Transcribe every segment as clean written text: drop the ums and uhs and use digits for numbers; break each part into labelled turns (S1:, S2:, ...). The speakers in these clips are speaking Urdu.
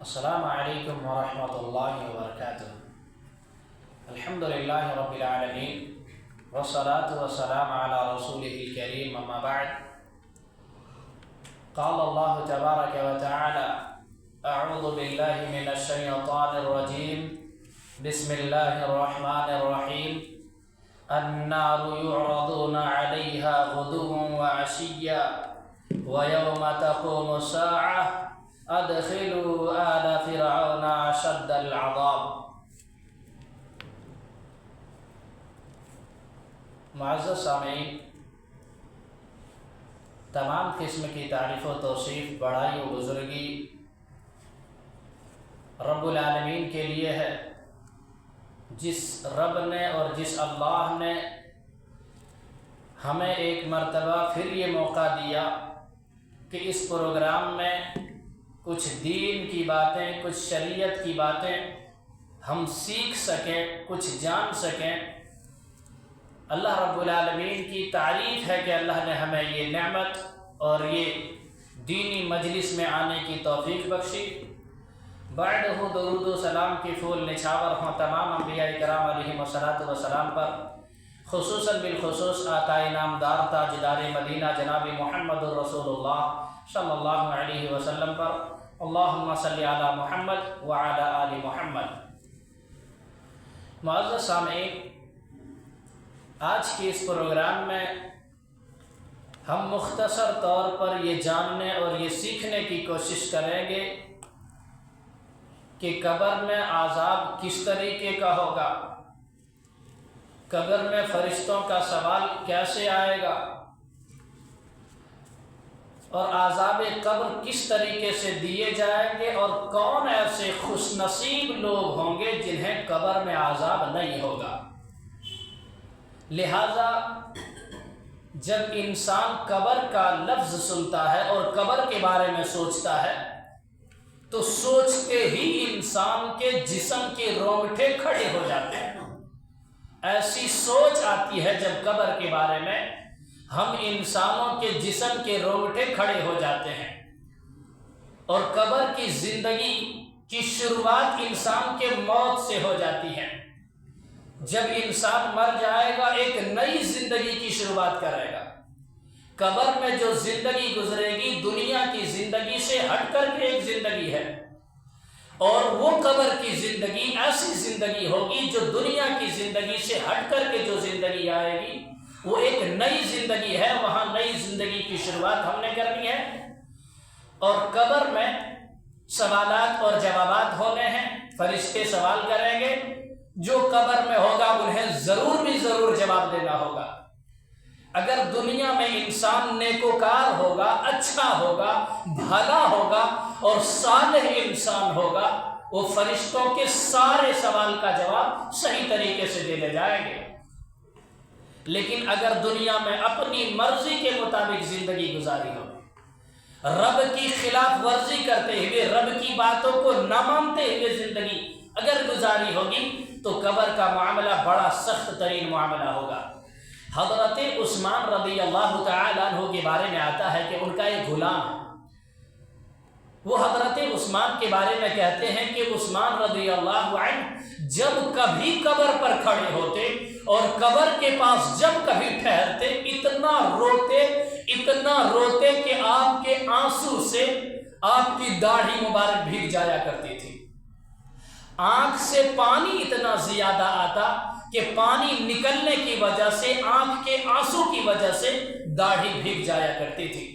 S1: السلام علیکم ورحمۃ اللہ وبرکاتہ۔ الحمد للہ رب العالمین والصلاة والسلام علی رسولہ الکریم، اما بعد۔ قال اللہ تبارک وتعالی: اعوذ باللہ من الشیطان الرجیم، بسم اللہ الرحمن الرحیم۔ النار يعرضون عليها غدوا وعشيا ويوم تقوم الساعة ادخلوا آل فرعون اشد العذاب۔ معزز سامعین، تمام قسم کی تعریف و توصیف، بڑائی و بزرگی رب العالمین کے لیے ہے، جس رب نے اور جس اللہ نے ہمیں ایک مرتبہ پھر یہ موقع دیا کہ اس پروگرام میں کچھ دین کی باتیں، کچھ شریعت کی باتیں ہم سیکھ سکیں، کچھ جان سکیں۔ اللہ رب العالمین کی تعریف ہے کہ اللہ نے ہمیں یہ نعمت اور یہ دینی مجلس میں آنے کی توفیق بخشی۔ بعدہ درود و سلام کی پھول نچھاور ہوں تمام انبیاء کرام علیہم الصلاۃ والسلام پر، خصوصاً بالخصوص آقا نامدار تاجدار مدینہ جناب محمد رسول اللہ صلی اللہ علیہ وسلم پر۔ اللہم صلی علی محمد وعلی آل محمد۔ معزز سامعین، آج کے اس پروگرام میں ہم مختصر طور پر یہ جاننے اور یہ سیکھنے کی کوشش کریں گے کہ قبر میں عذاب کس طریقے کا ہوگا، قبر میں فرشتوں کا سوال کیسے آئے گا، اور عذاب قبر کس طریقے سے دیے جائیں گے، اور کون ایسے خوش نصیب لوگ ہوں گے جنہیں قبر میں عذاب نہیں ہوگا۔ لہذا جب انسان قبر کا لفظ سنتا ہے اور قبر کے بارے میں سوچتا ہے تو سوچتے ہی انسان کے جسم کے رونگٹے کھڑے ہو جاتے ہیں۔ ایسی سوچ آتی ہے جب قبر کے بارے میں، ہم انسانوں کے جسم کے رونگٹے کھڑے ہو جاتے ہیں۔ اور قبر کی زندگی کی شروعات انسان کے موت سے ہو جاتی ہے۔ جب انسان مر جائے گا ایک نئی زندگی کی شروعات کرے گا۔ قبر میں جو زندگی گزرے گی دنیا کی زندگی سے ہٹ کر کے ایک زندگی ہے، اور وہ قبر کی زندگی ایسی زندگی ہوگی جو دنیا کی زندگی سے ہٹ کر کے جو زندگی آئے گی وہ ایک نئی زندگی ہے۔ وہاں نئی زندگی کی شروعات ہم نے کرنی ہے، اور قبر میں سوالات اور جوابات ہونے ہیں۔ فرشتے سوال کریں گے، جو قبر میں ہوگا انہیں ضرور جواب دینا ہوگا۔ اگر دنیا میں انسان نیکوکار ہوگا، اچھا ہوگا، بھلا ہوگا اور صالح انسان ہوگا، وہ فرشتوں کے سارے سوال کا جواب صحیح طریقے سے دے جائیں گے۔ لیکن اگر دنیا میں اپنی مرضی کے مطابق زندگی گزاری ہو، رب کی خلاف ورزی کرتے ہوئے، رب کی باتوں کو نہ مانتے ہوئے زندگی اگر گزاری ہوگی تو قبر کا معاملہ بڑا سخت ترین معاملہ ہوگا۔ حضرت عثمان رضی اللہ تعالی عنہ کے بارے میں آتا ہے کہ ان کا ایک غلام ہے۔ وہ حضرت عثمان کے بارے میں کہتے ہیں کہ عثمان رضی اللہ عنہ جب کبھی قبر پر کھڑے ہوتے اور قبر کے پاس جب کبھی ٹھہرتے، اتنا روتے کہ آپ کے آنسو سے آپ کی داڑھی مبارک بھیگ جایا کرتی تھی۔ آنکھ سے پانی اتنا زیادہ آتا کہ پانی نکلنے کی وجہ سے، آنکھ کے آنسو کی وجہ سے داڑھی بھیگ جایا کرتی تھی۔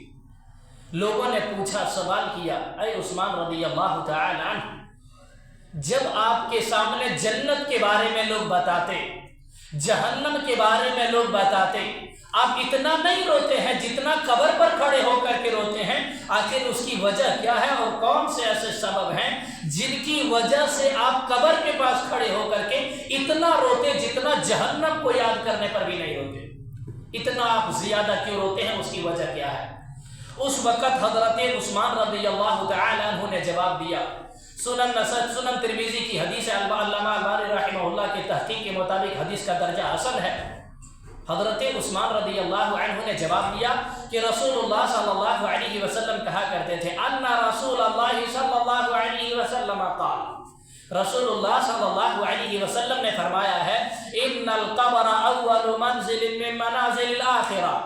S1: لوگوں نے پوچھا، سوال کیا، اے عثمان رضی اللہ تعالی عنہ، جب آپ کے سامنے جنت کے بارے میں لوگ بتاتے، جہنم کے بارے میں لوگ بتاتے، آپ اتنا نہیں روتے ہیں جتنا قبر پر کھڑے ہو کر کے روتے ہیں؟ آخر اس کی وجہ کیا ہے، اور کون سے ایسے سبب ہیں جن کی وجہ سے آپ قبر کے پاس کھڑے ہو کر کے اتنا روتے جتنا جہنم کو یاد کرنے پر بھی نہیں روتے؟ اتنا آپ زیادہ کیوں روتے ہیں، اس کی وجہ کیا ہے؟ اس وقت حضرت عثمان رضی اللہ تعالی عنہ نے جواب دیا۔ سنن ترمذی کی حدیث ہے، علامہ البانی رحمہ اللہ کے تحقیق کے مطابق حدیث کا درجہ حسن ہے۔ حضرت عثمان رضی اللہ عنہ نے جواب دیا کہ رسول اللہ صلی اللہ علیہ وسلم کہا کرتے تھے، ان رسول اللہ صلی اللہ علیہ وسلم قال، رسول اللہ صلی اللہ علیہ وسلم نے فرمایا ہے ان القبر اول منزل من منازل الاخرہ،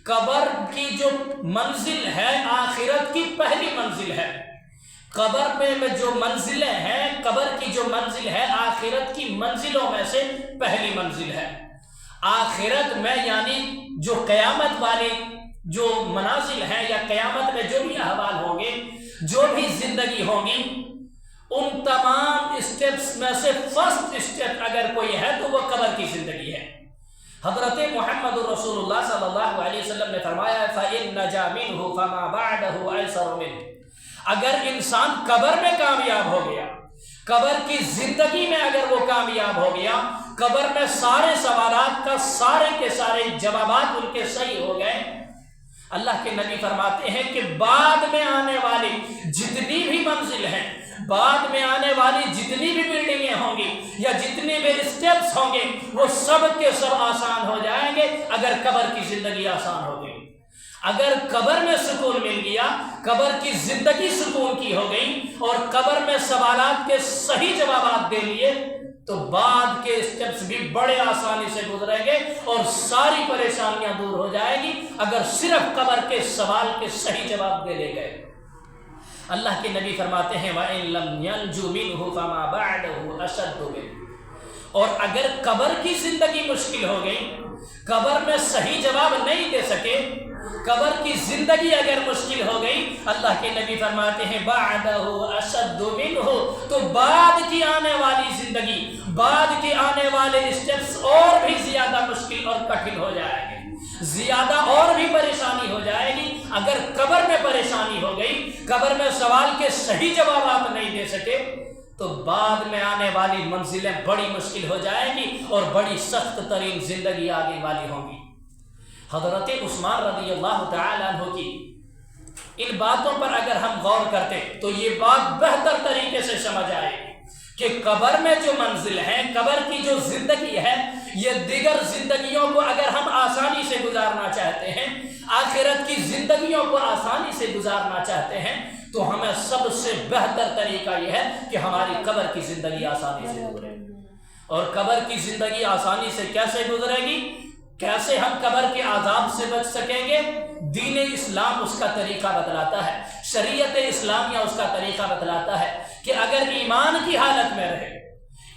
S1: قبر کی جو منزل ہے آخرت کی پہلی منزل ہے۔ قبر میں جو منزلیں ہیں، قبر کی جو منزل ہے آخرت کی منزلوں میں سے پہلی منزل ہے۔ آخرت میں یعنی جو قیامت والی جو منازل ہیں یا قیامت میں جو بھی احوال ہوں گے، جو بھی زندگی ہوگی، ان تمام اسٹیپس میں سے فرسٹ اسٹیپ اگر کوئی ہے تو وہ قبر کی زندگی ہے۔ حضرت محمد رسول اللہ صلی اللہ علیہ وسلم نے فرمایا فَإِن نَجَا مِنْهُ فَمَا بَعْدَهُ أَيْسَرُ مِنْهُ، اگر انسان قبر میں کامیاب ہو گیا، قبر کی زندگی میں اگر وہ کامیاب ہو گیا، قبر میں سارے سوالات کا سارے کے سارے جوابات ان کے صحیح ہو گئے، اللہ کے نبی فرماتے ہیں کہ بعد میں آنے والی جتنی بھی منزل ہیں، بعد میں آنے والی جتنی بھی بلڈنگیں ہوں گی یا جتنے بھی اسٹیپس ہوں گے، وہ سب کے سب آسان ہو جائیں گے اگر قبر کی زندگی آسان ہو گئی۔ اگر قبر میں سکون مل گیا، قبر کی زندگی سکون کی ہو گئی اور قبر میں سوالات کے صحیح جوابات دے لیے تو بعد کے اسٹیپس بھی بڑے آسانی سے گزریں گے اور ساری پریشانیاں دور ہو جائیں گی اگر صرف قبر کے سوال کے صحیح جواب دے لے گئے۔ اللہ کے نبی فرماتے ہیں وَإِن لَمْ يَنْجُ مِنْهُ فَمَا بَعْدَهُ أَشَدُّ مِنْهُ، اور اگر قبر کی زندگی مشکل ہو گئی، قبر میں صحیح جواب نہیں دے سکے، قبر کی زندگی اگر مشکل ہو گئی، اللہ کے نبی فرماتے ہیں بَعْدَهُ أَشَدُّ مِنْهُ، تو بعد کی آنے والی زندگی، بعد کے آنے والے اسٹیپس اور بھی زیادہ مشکل اور کٹھن ہو جائیں گے، زیادہ اور بھی پریشانی ہو جائے گی۔ اگر قبر میں پریشانی ہو گئی، قبر میں سوال کے صحیح جوابات نہیں دے سکے تو بعد میں آنے والی منزلیں بڑی مشکل ہو جائیں گی اور بڑی سخت ترین زندگی آگے والی ہوں گی۔ حضرت عثمان رضی اللہ تعالیٰ عنہ کی ان باتوں پر اگر ہم غور کرتے تو یہ بات بہتر طریقے سے سمجھ آئے گی کہ قبر میں جو منزل ہے، قبر کی جو زندگی ہے، یہ دیگر زندگیوں کو اگر ہم آسانی سے گزارنا چاہتے ہیں، آخرت کی زندگیوں کو آسانی سے گزارنا چاہتے ہیں، تو ہمیں سب سے بہتر طریقہ یہ ہے کہ ہماری قبر کی زندگی آسانی سے گزرے۔ اور قبر کی زندگی آسانی سے کیسے گزرے گی؟ کیسے ہم قبر کے عذاب سے بچ سکیں گے؟ دین اسلام اس کا طریقہ بتلاتا ہے، شریعت اسلامیہ اس کا طریقہ بتلاتا ہے کہ اگر ایمان کی حالت میں رہے،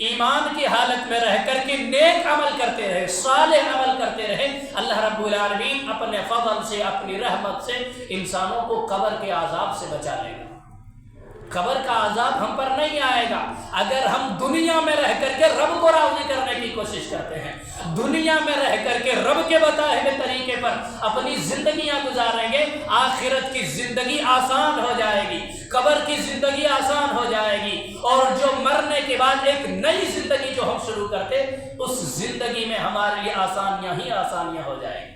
S1: ایمان کی حالت میں رہ کر کے نیک عمل کرتے رہے، صالح عمل کرتے رہے، اللہ رب العالمین اپنے فضل سے، اپنی رحمت سے انسانوں کو قبر کے عذاب سے بچا لے گا۔ قبر کا عذاب ہم پر نہیں آئے گا اگر ہم دنیا میں رہ کر کے رب کو راضی کرنے کی کوشش کرتے ہیں، دنیا میں رہ کر کے رب کے بتائے ہوئے طریقے پر اپنی زندگیاں گزاریں گے، آخرت کی زندگی آسان ہو جائے گی، قبر کی زندگی آسان ہو جائے گی، اور جو مرنے کے بعد ایک نئی زندگی جو ہم شروع کرتے، اس زندگی میں ہمارے لیے آسانیاں ہی آسانیاں ہو جائیں گی۔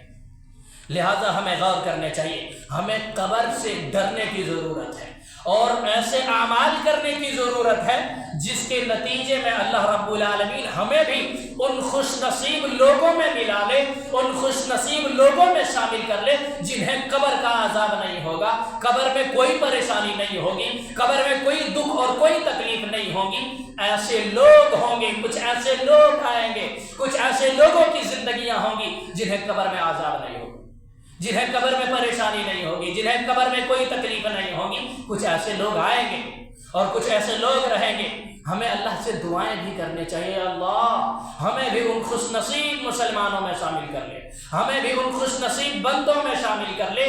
S1: لہٰذا ہمیں غور کرنے چاہیے، ہمیں قبر سے ڈرنے کی ضرورت ہے اور ایسے اعمال کرنے کی ضرورت ہے جس کے نتیجے میں اللہ رب العالمین ہمیں بھی ان خوش نصیب لوگوں میں ملا لے، ان خوش نصیب لوگوں میں شامل کر لے جنہیں قبر کا عذاب نہیں ہوگا، قبر میں کوئی پریشانی نہیں ہوگی، قبر میں کوئی دکھ اور کوئی تکلیف نہیں ہوگی۔ ایسے لوگ ہوں گے، کچھ ایسے لوگ آئیں گے، کچھ ایسے لوگوں کی زندگیاں ہوں گی جنہیں قبر میں عذاب نہیں ہوگا، جنہیں قبر میں پریشانی نہیں ہوگی، جنہیں قبر میں کوئی تکلیف نہیں ہوگی۔ کچھ ایسے لوگ آئیں گے اور کچھ ایسے لوگ رہیں گے۔ ہمیں اللہ سے دعائیں بھی کرنے چاہیے، اللہ ہمیں بھی ان خوش نصیب مسلمانوں میں شامل کر لے، ہمیں بھی ان خوش نصیب بندوں میں شامل کر لے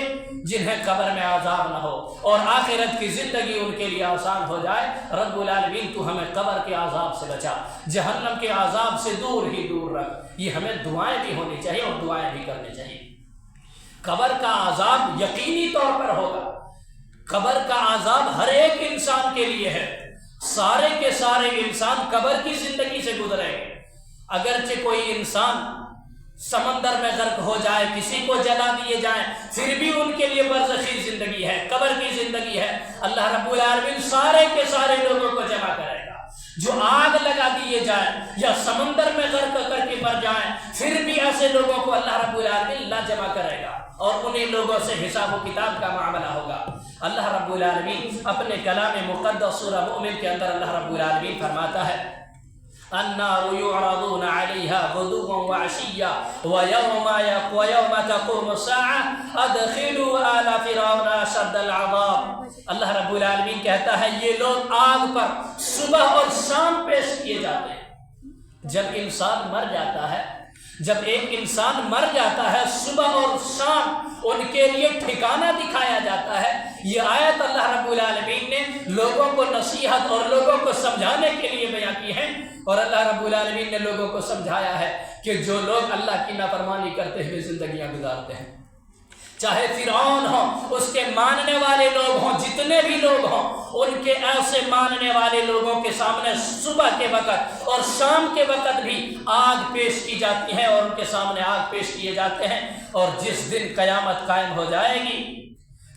S1: جنہیں قبر میں عذاب نہ ہو اور آخرت کی زندگی ان کے لیے آسان ہو جائے۔ رب العالمین تو ہمیں قبر کے عذاب سے بچا، جہنم کے عذاب سے دور ہی دور رکھ۔ یہ ہمیں دعائیں بھی ہونی چاہیے اور دعائیں بھی کرنی چاہیے۔ قبر کا عذاب یقینی طور پر ہوگا، قبر کا عذاب ہر ایک انسان کے لیے ہے، سارے کے سارے انسان قبر کی زندگی سے گزرے گے۔ اگرچہ کوئی انسان سمندر میں غرق ہو جائے، کسی کو جلا دیے جائیں، پھر بھی ان کے لیے برزخی زندگی ہے، قبر کی زندگی ہے۔ اللہ رب العالمین سارے کے سارے لوگوں کو جمع کرے گا۔ جو آگ لگا دیے جائیں یا سمندر میں غرق کر کے مر جائیں، پھر بھی ایسے لوگوں کو اللہ رب العالمین لا جمع کرے گا اور انہیں لوگوں سے حساب و کتاب کا معاملہ ہوگا۔ اللہ رب العالمین اپنے کلام مقدس سورہ مومن کے اندر اللہ رب العالمین فرماتا ہے النار يعرضون عليها غدوا وعشيا ويوم تقوم الساعة ادخلوا آل فرعون اشد العذاب۔ اللہ رب العالمین کہتا ہے یہ لوگ آگ پر صبح اور شام پیش کیے جاتے ہیں۔ جب انسان مر جاتا ہے، جب ایک انسان مر جاتا ہے، صبح اور شام ان کے لیے ٹھکانہ دکھایا جاتا ہے۔ یہ آیت اللہ رب العالمین نے لوگوں کو نصیحت اور لوگوں کو سمجھانے کے لیے بیان کی ہے، اور اللہ رب العالمین نے لوگوں کو سمجھایا ہے کہ جو لوگ اللہ کی نافرمانی کرتے ہوئے زندگیاں گزارتے ہیں، چاہے فرعون ہو، اس کے ماننے والے لوگ ہوں، جتنے بھی لوگ ہوں، ان کے ایسے ماننے والے لوگوں کے سامنے صبح کے وقت اور شام کے وقت بھی آگ پیش کی جاتی ہے، اور ان کے سامنے آگ پیش کیے جاتے ہیں۔ اور جس دن قیامت قائم ہو جائے گی،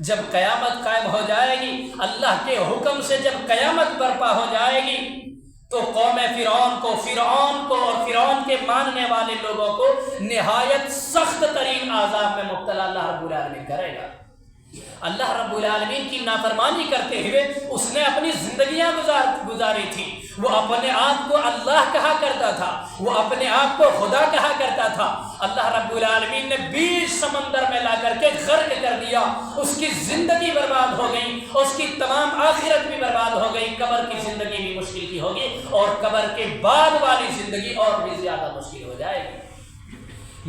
S1: جب قیامت قائم ہو جائے گی، اللہ کے حکم سے جب قیامت برپا ہو جائے گی، تو قوم فرعون کو اور فرعون کے ماننے والے لوگوں کو نہایت سخت ترین عذاب میں مبتلا اللہ رب العالمین کرے گا۔ اللہ رب العالمین کی نافرمانی کرتے ہوئے اس نے اپنی زندگیاں گزاری تھی۔ وہ اپنے آپ کو اللہ کہا کرتا تھا، وہ اپنے آپ کو خدا کہا کرتا تھا۔ اللہ رب العالمین نے 20 سمندر میں لا کر کے غرق کر دیا، اس کی زندگی برباد ہو گئی، اس کی تمام آخرت بھی برباد ہو گئی، قبر کی زندگی بھی مشکل کی ہوگی، اور قبر کے بعد والی زندگی اور بھی زیادہ مشکل ہو جائے گی۔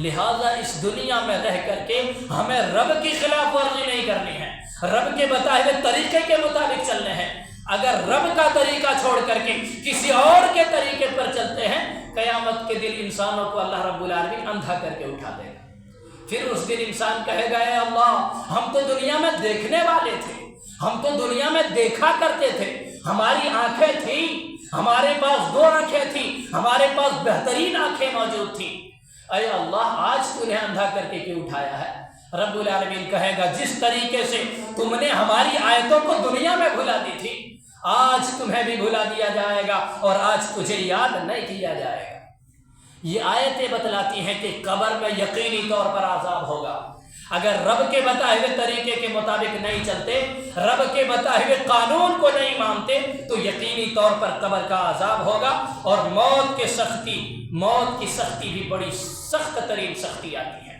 S1: لہذا اس دنیا میں رہ کر کے ہمیں رب کی خلاف ورزی نہیں کرنی ہے، رب کے بتائے ہوئے طریقے کے مطابق چلنے ہیں۔ اگر رب کا طریقہ چھوڑ کر کے کسی اور کے طریقے پر چلتے ہیں، قیامت کے دن انسانوں کو اللہ رب العالمین اندھا کر کے اٹھا دے گا۔ پھر اس دن انسان کہے گا اے اللہ، ہم تو دنیا میں دیکھنے والے تھے، ہم تو دنیا میں دیکھا کرتے تھے، ہماری آنکھیں تھیں، ہمارے پاس 2 آنکھیں تھیں، ہمارے پاس بہترین آنکھیں موجود تھیں، اے اللہ آج تو نے اندھا کر کے کیوں اٹھایا ہے؟ رب العالمین کہے گا جس طریقے سے تم نے ہماری آیتوں کو دنیا میں بھلا دی تھی، آج تمہیں بھی بھلا دیا جائے گا، اور آج تجھے یاد نہیں کیا جائے گا۔ یہ آیتیں بتلاتی ہیں کہ قبر میں یقینی طور پر عذاب ہوگا۔ اگر رب کے بتائے ہوئے طریقے کے مطابق نہیں چلتے، رب کے بتائے ہوئے قانون کو نہیں مانتے، تو یقینی طور پر قبر کا عذاب ہوگا، اور موت کی سختی بھی بڑی سخت ترین سختی آتی ہے۔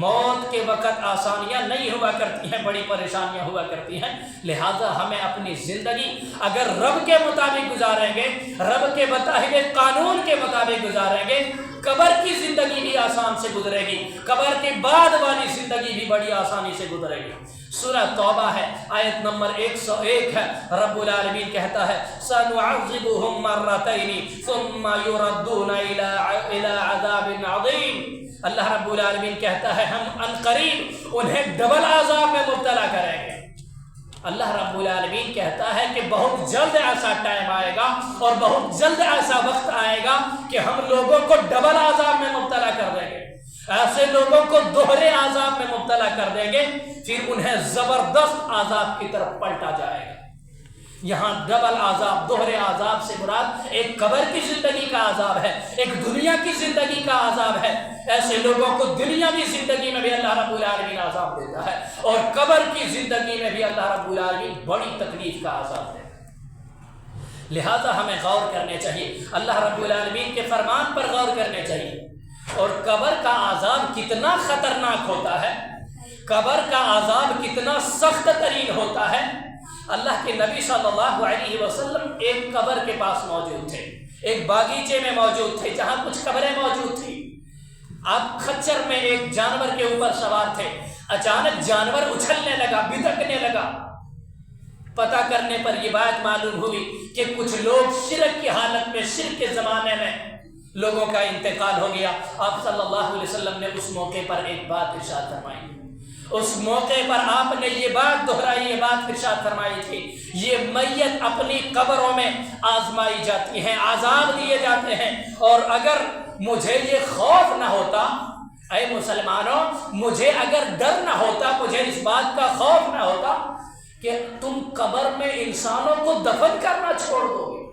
S1: موت کے وقت آسانیاں نہیں ہوا کرتی ہیں، بڑی پریشانیاں ہوا کرتی ہیں۔ لہذا ہمیں اپنی زندگی اگر رب کے مطابق گزاریں گے، رب کے بتائے ہوئے قانون کے مطابق گزاریں گے، قبر کی زندگی بھی آسان سے گزرے گی، قبر کے بعد والی زندگی بھی بڑی آسانی سے گزرے گی۔ سورہ توبہ ہے، آیت نمبر 101 ہے، رب العالمین کہتا ہے سَنُعَذِّبُهُمْ مَرَّتَيْنِ ثُمَّ يُرَدُّونَ إِلَىٰ عَذَابٍ عَظِيمٍ۔ اللہ رب العالمین کہتا ہے ہم عنقریب انہیں ڈبل عذاب میں مبتلا کریں گے۔ اللہ رب العالمین کہتا ہے کہ بہت جلد ایسا ٹائم آئے گا اور بہت جلد ایسا وقت آئے گا کہ ہم لوگوں کو ڈبل عذاب میں مبتلا کر دیں گے، ایسے لوگوں کو دوہرے عذاب میں مبتلا کر دیں گے، پھر انہیں زبردست عذاب کی طرف پلٹا جائے گا۔ یہاں ڈبل عذاب، دوہرے عذاب سے مراد ایک قبر کی زندگی کا عذاب ہے، ایک دنیا کی زندگی کا عذاب ہے۔ ایسے لوگوں کو دنیاوی زندگی میں بھی اللہ رب العالمین عذاب دیتا ہے، اور قبر کی زندگی میں بھی اللہ رب العالمین بڑی تکلیف کا عذاب دیتا ہے۔ لہذا ہمیں غور کرنے چاہیے، اللہ رب العالمین کے فرمان پر غور کرنے چاہیے۔ اور قبر کا عذاب کتنا خطرناک ہوتا ہے، قبر کا عذاب کتنا سخت ترین ہوتا ہے۔ اللہ کے نبی صلی اللہ علیہ وسلم ایک قبر کے پاس موجود تھے، ایک باغیچے میں موجود تھے جہاں کچھ قبریں موجود تھیں۔ آپ خچر میں ایک جانور کے اوپر سوار تھے، اچانک جانور اچھلنے لگا، بھٹکنے لگا۔ پتہ کرنے پر یہ بات معلوم ہوئی کہ کچھ لوگ شرک کی حالت میں، شرک کے زمانے میں لوگوں کا انتقال ہو گیا۔ آپ صلی اللہ علیہ وسلم نے اس موقع پر ایک بات ارشاد فرمائی، اس موقع پر آپ نے یہ بات دہرائی، یہ بات ارشاد فرمائی تھی، یہ میت اپنی قبروں میں آزمائی جاتی ہیں، عذاب دیے جاتے ہیں، اور اگر مجھے یہ خوف نہ ہوتا، اے مسلمانوں، مجھے اگر ڈر نہ ہوتا، مجھے اس بات کا خوف نہ ہوتا کہ تم قبر میں انسانوں کو دفن کرنا چھوڑ دو گے،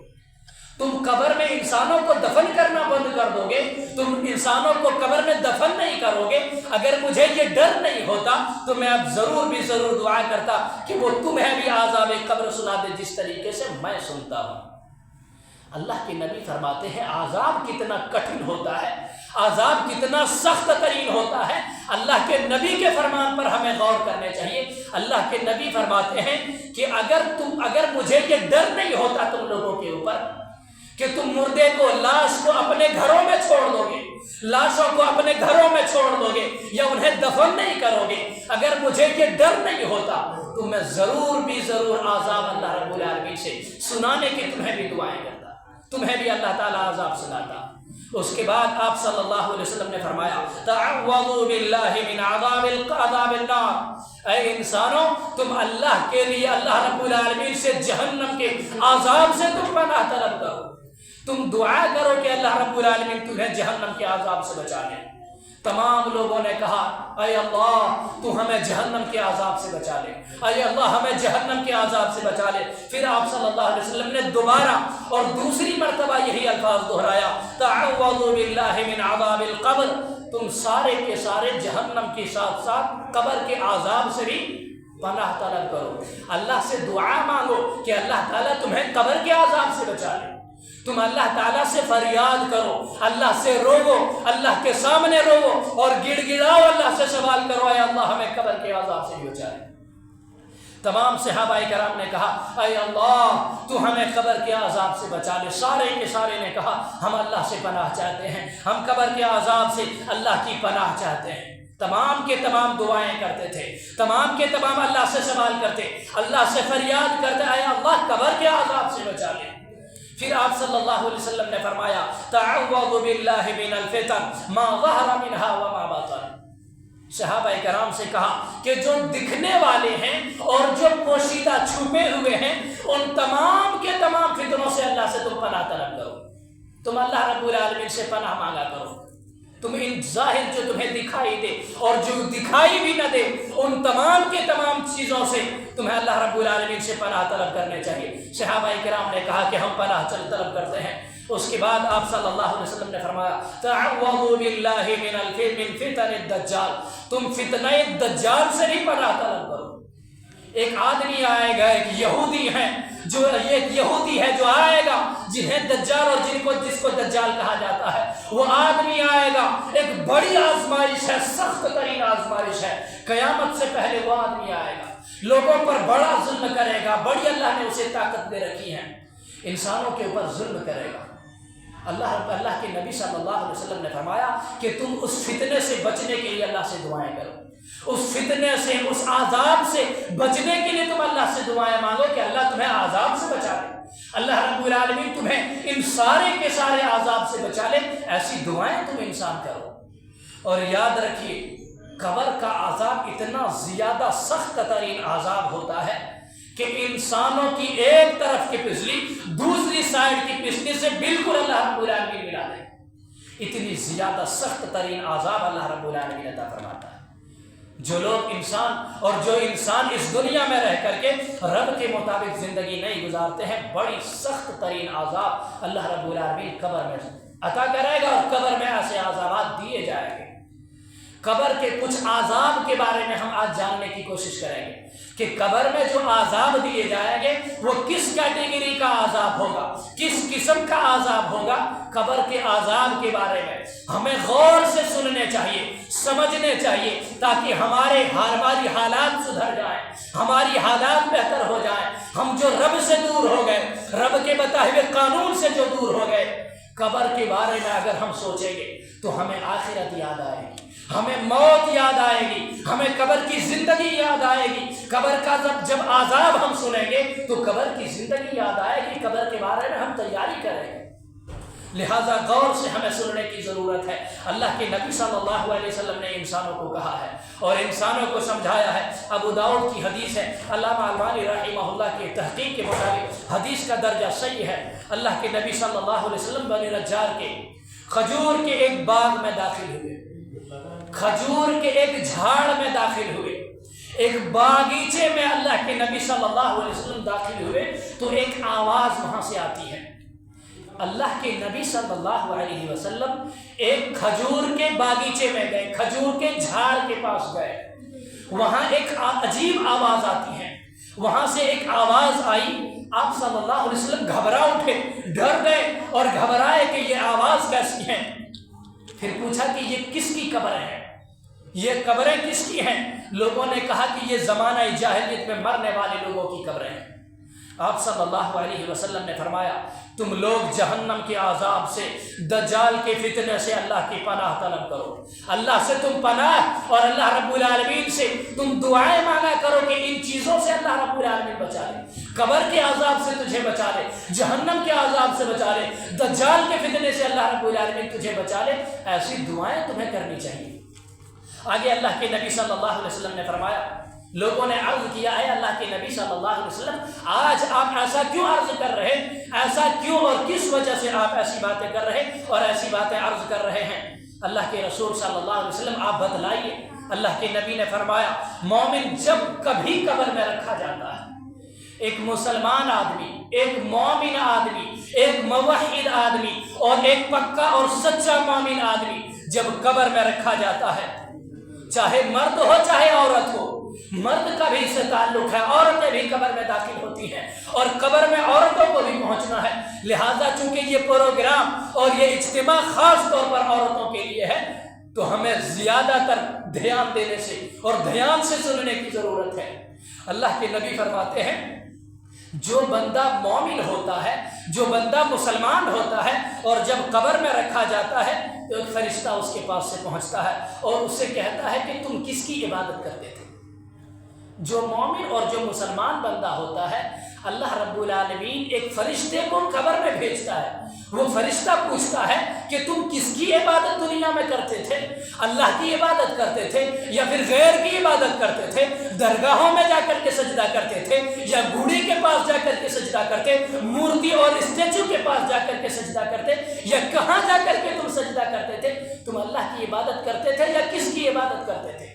S1: تم قبر میں انسانوں کو دفن کرنا بند کر دو گے، تم انسانوں کو قبر میں دفن نہیں کرو گے۔ اگر مجھے یہ ڈر نہیں ہوتا تو میں اب ضرور دعا کرتا کہ وہ تمہیں بھی عذاب قبر سنا دے جس طریقے سے میں سنتا ہوں۔ اللہ کے نبی فرماتے ہیں عذاب کتنا کٹھن ہوتا ہے، عذاب کتنا سخت ترین ہوتا ہے۔ اللہ کے نبی کے فرمان پر ہمیں غور کرنے چاہیے۔ اللہ کے نبی فرماتے ہیں کہ اگر مجھے یہ ڈر نہیں ہوتا تم لوگوں کے اوپر کہ تم مردے کو، لاش کو اپنے گھروں میں چھوڑ دو گے، لاشوں کو اپنے گھروں میں چھوڑ دو گے یا انہیں دفن نہیں کرو گے، اگر مجھے یہ ڈر نہیں ہوتا تو میں ضرور عذاب اللہ رب العالمین سے سنانے کی تمہیں بھی دعائیں کرتا، تمہیں بھی اللہ تعالیٰ عذاب سناتا۔ اس کے بعد آپ صلی اللہ علیہ وسلم نے فرمایا تعوذوا باللہ من عذاب النار، اے انسانوں تم اللہ کے لیے اللہ رب العالمین سے جہنم کے عذاب سے تم پناہ طلب کرو، تم دعا کرو کہ اللہ رب العالمین تمہیں جہنم کے عذاب سے بچا لے۔ تمام لوگوں نے کہا اے اللہ تو ہمیں جہنم کے عذاب سے بچا لے، اے اللہ ہمیں جہنم کے عذاب سے بچا لے۔ پھر آپ صلی اللہ علیہ وسلم نے دوبارہ اور دوسری مرتبہ یہی الفاظ دہرایا تعوذوا باللہ من عذاب القبر، تم سارے کے سارے جہنم کے ساتھ ساتھ قبر کے عذاب سے بھی پناہ طلب کرو، اللہ سے دعا مانگو کہ اللہ تعالیٰ تمہیں قبر کے عذاب سے بچا لے۔ تم اللہ تعالیٰ سے فریاد کرو، اللہ سے روو، اللہ کے سامنے روو اور گڑ گڑاؤ، اللہ سے سوال کرو اے اللہ ہمیں قبر کے عذاب سے بھی بچا لے۔ تمام صحابہ کرام نے کہا اے اللہ تو ہمیں قبر کے عذاب سے بچا لے۔ سارے کے سارے نے کہا ہم اللہ سے پناہ چاہتے ہیں، ہم قبر کے عذاب سے اللہ کی پناہ چاہتے ہیں۔ تمام کے تمام دعائیں کرتے تھے، تمام کے تمام اللہ سے سوال کرتے، اللہ سے فریاد کرتے اے اللہ قبر کے عذاب سے بچا لے۔ پھر آپ صلی اللہ علیہ وسلم نے فرمایا تعوذوا باللہ من الفتن ما ظہر منها وما بطن، صحابہ کرام سے کہا کہ جو دکھنے والے ہیں اور جو پوشیدہ چھپے ہوئے ہیں ان تمام کے تمام فتنوں سے اللہ سے تم پناہ طلب کرو، تم اللہ رب العالمین سے پناہ مانگا کرو، تم ان ظاہر جو تمہیں دکھائی دے اور جو دکھائی بھی نہ دے ان تمام کے تمام چیزوں سے تمہیں اللہ رب العالمین سے پناہ طلب کرنے چاہیے۔ صحابہ کرام نے کہا کہ ہم پناہ طلب کرتے ہیں۔ اس کے بعد آپ صلی اللہ علیہ وسلم نے فرمایا تعوذوا باللہ من فتن الدجال، تم فتنہ دجال سے بھی پناہ طلب کرو۔ ایک آدمی آئے گا، ایک یہودی ہے جو آئے گا جنہیں دجال اور جس کو دجال کہا جاتا ہے، وہ آدمی آئے گا، ایک بڑی آزمائش ہے، سخت ترین آزمائش ہے، قیامت سے پہلے وہ آدمی آئے گا، لوگوں پر بڑا ظلم کرے گا، بڑی اللہ نے اسے طاقت دے رکھی ہے، انسانوں کے اوپر ظلم کرے گا۔ اللہ کے نبی صلی اللہ علیہ وسلم نے فرمایا کہ تم اس فتنے سے بچنے کے لیے اللہ سے دعائیں کرو، اس فتنے سے، اس عذاب سے بچنے کے لیے تم اللہ سے دعائیں مانگو کہ اللہ تمہیں عذاب سے بچا لے، اللہ رب العالمین تمہیں ان سارے کے سارے عذاب سے بچا لے، ایسی دعائیں تم انسان کرو۔ اور یاد رکھیے قبر کا عذاب اتنا زیادہ سخت ترین عذاب ہوتا ہے کہ انسانوں کی ایک طرف کی پسلی دوسری سائڈ کی پسلی سے بالکل اللہ رب العالمین ملا دے، اتنی زیادہ سخت ترین عذاب اللہ رب العالمین عطا فرماتا ہے۔ جو انسان اس دنیا میں رہ کر کے رب کے مطابق زندگی نہیں گزارتے ہیں، بڑی سخت ترین عذاب اللہ رب العالمین قبر میں عطا کرے گا، اور قبر میں ایسے عذابات دیے جائیں گے۔ قبر کے کچھ عذاب کے بارے میں ہم آج جاننے کی کوشش کریں گے کہ قبر میں جو عذاب دیے جائیں گے وہ کس کیٹیگری کا عذاب ہوگا، کس قسم کا عذاب ہوگا۔ قبر کے عذاب کے بارے میں ہمیں غور سے سننے چاہیے، سمجھنے چاہیے، تاکہ ہماری حالات سدھر جائیں، ہماری حالات بہتر ہو جائیں۔ ہم جو رب سے دور ہو گئے، رب کے بتائے ہوئے قانون سے جو دور ہو گئے، قبر کے بارے میں اگر ہم سوچیں گے تو ہمیں آخرت یاد آئے گی، ہمیں موت یاد آئے گی، ہمیں قبر کی زندگی یاد آئے گی۔ قبر کا جب عذاب ہم سنیں گے تو قبر کی زندگی یاد آئے گی، قبر کے بارے میں ہم تیاری کریں گے۔ لہذا غور سے ہمیں سننے کی ضرورت ہے۔ اللہ کے نبی صلی اللہ علیہ وسلم نے انسانوں کو کہا ہے اور انسانوں کو سمجھایا ہے۔ ابو داؤد کی حدیث ہے، علامہ البانی رحمہ اللہ کی تحقیق کے مطابق حدیث کا درجہ صحیح ہے۔ اللہ کے نبی صلی اللہ علیہ وسلم بنی نجار کے کھجور کے ایک باغ میں داخل ہوئے، کھجور کے ایک جھاڑ میں داخل ہوئے، ایک باغیچے میں اللہ کے نبی صلی اللہ علیہ وسلم داخل ہوئے تو ایک آواز وہاں سے آتی ہے، اللہ کے نبی صلی اللہ علیہ وسلم ایک کھجور کے باغیچے میں گئے، کھجور کے جھاڑ کے پاس گئے، وہاں ایک عجیب آواز آتی ہے، وہاں سے ایک آواز آئی، آپ صلی اللہ علیہ وسلم گھبرا اٹھے، ڈر گئے اور گھبرائے کہ یہ آواز کیسی ہے۔ پھر پوچھا کہ یہ کس کی قبر ہے، یہ قبریں کس کی ہیں؟ لوگوں نے کہا کہ یہ زمانہ جاہلیت میں مرنے والے لوگوں کی قبریں ہیں۔ آپ صلی اللہ علیہ وسلم نے فرمایا تم لوگ جہنم کے عذاب سے، دجال کے فتنے سے اللہ کی پناہ طلب کرو، اللہ سے تم پناہ اور اللہ رب العالمین سے تم دعائیں مانگا کرو کہ ان چیزوں سے اللہ رب العالمین بچا لے، قبر کے عذاب سے تجھے بچا لے، جہنم کے عذاب سے بچا لے، دجال کے فتنے سے اللہ رب العالمین تجھے بچا لے۔ ایسی دعائیں تمہیں کرنی چاہیے۔ آگے اللہ کے نبی صلی اللہ علیہ وسلم نے فرمایا، لوگوں نے عرض کیا ہے اللہ کے نبی صلی اللہ علیہ وسلم آج آپ ایسا کیوں عرض کر رہے ہیں، ایسا کیوں اور کس وجہ سے آپ ایسی باتیں کر رہے اور ایسی باتیں عرض کر رہے ہیں؟ اللہ کے رسول صلی اللہ علیہ وسلم آپ بتلائیے۔ اللہ کے نبی نے فرمایا مومن جب کبھی قبر میں رکھا جاتا ہے، ایک مسلمان آدمی، ایک مومن آدمی، ایک موحد آدمی اور ایک پکا اور سچا مومن آدمی جب قبر میں رکھا جاتا ہے، چاہے مرد ہو چاہے عورت ہو، مرد کا بھی اس سے تعلق ہے، عورتیں بھی قبر میں داخل ہوتی ہیں اور قبر میں عورتوں کو بھی پہنچنا ہے، لہٰذا چونکہ یہ پروگرام اور یہ اجتماع خاص طور پر عورتوں کے لیے ہے تو ہمیں زیادہ تر دھیان دینے سے اور دھیان سے سننے کی ضرورت ہے۔ اللہ کے نبی فرماتے ہیں جو بندہ مومن ہوتا ہے، جو بندہ مسلمان ہوتا ہے اور جب قبر میں رکھا جاتا ہے تو ایک فرشتہ اس کے پاس سے پہنچتا ہے اور اس سے کہتا ہے کہ تم کس کی عبادت کرتے تھے؟ جو مومن اور جو مسلمان بندہ ہوتا ہے اللہ رب العالمین ایک فرشتے کو قبر میں بھیجتا ہے، وہ فرشتہ پوچھتا ہے کہ تم کس کی عبادت دنیا میں کرتے تھے؟ اللہ کی عبادت کرتے تھے یا پھر غیر کی عبادت کرتے تھے؟ درگاہوں میں جا کر کے سجدہ کرتے تھے یا گھوڑی کے پاس جا کر کے سجدہ کرتے، مورتی اور اسٹیچو کے پاس جا کر کے سجدہ کرتے، یا کہاں جا کر کے تم سجدہ کرتے تھے؟ تم اللہ کی عبادت کرتے تھے یا کس کی عبادت کرتے تھے؟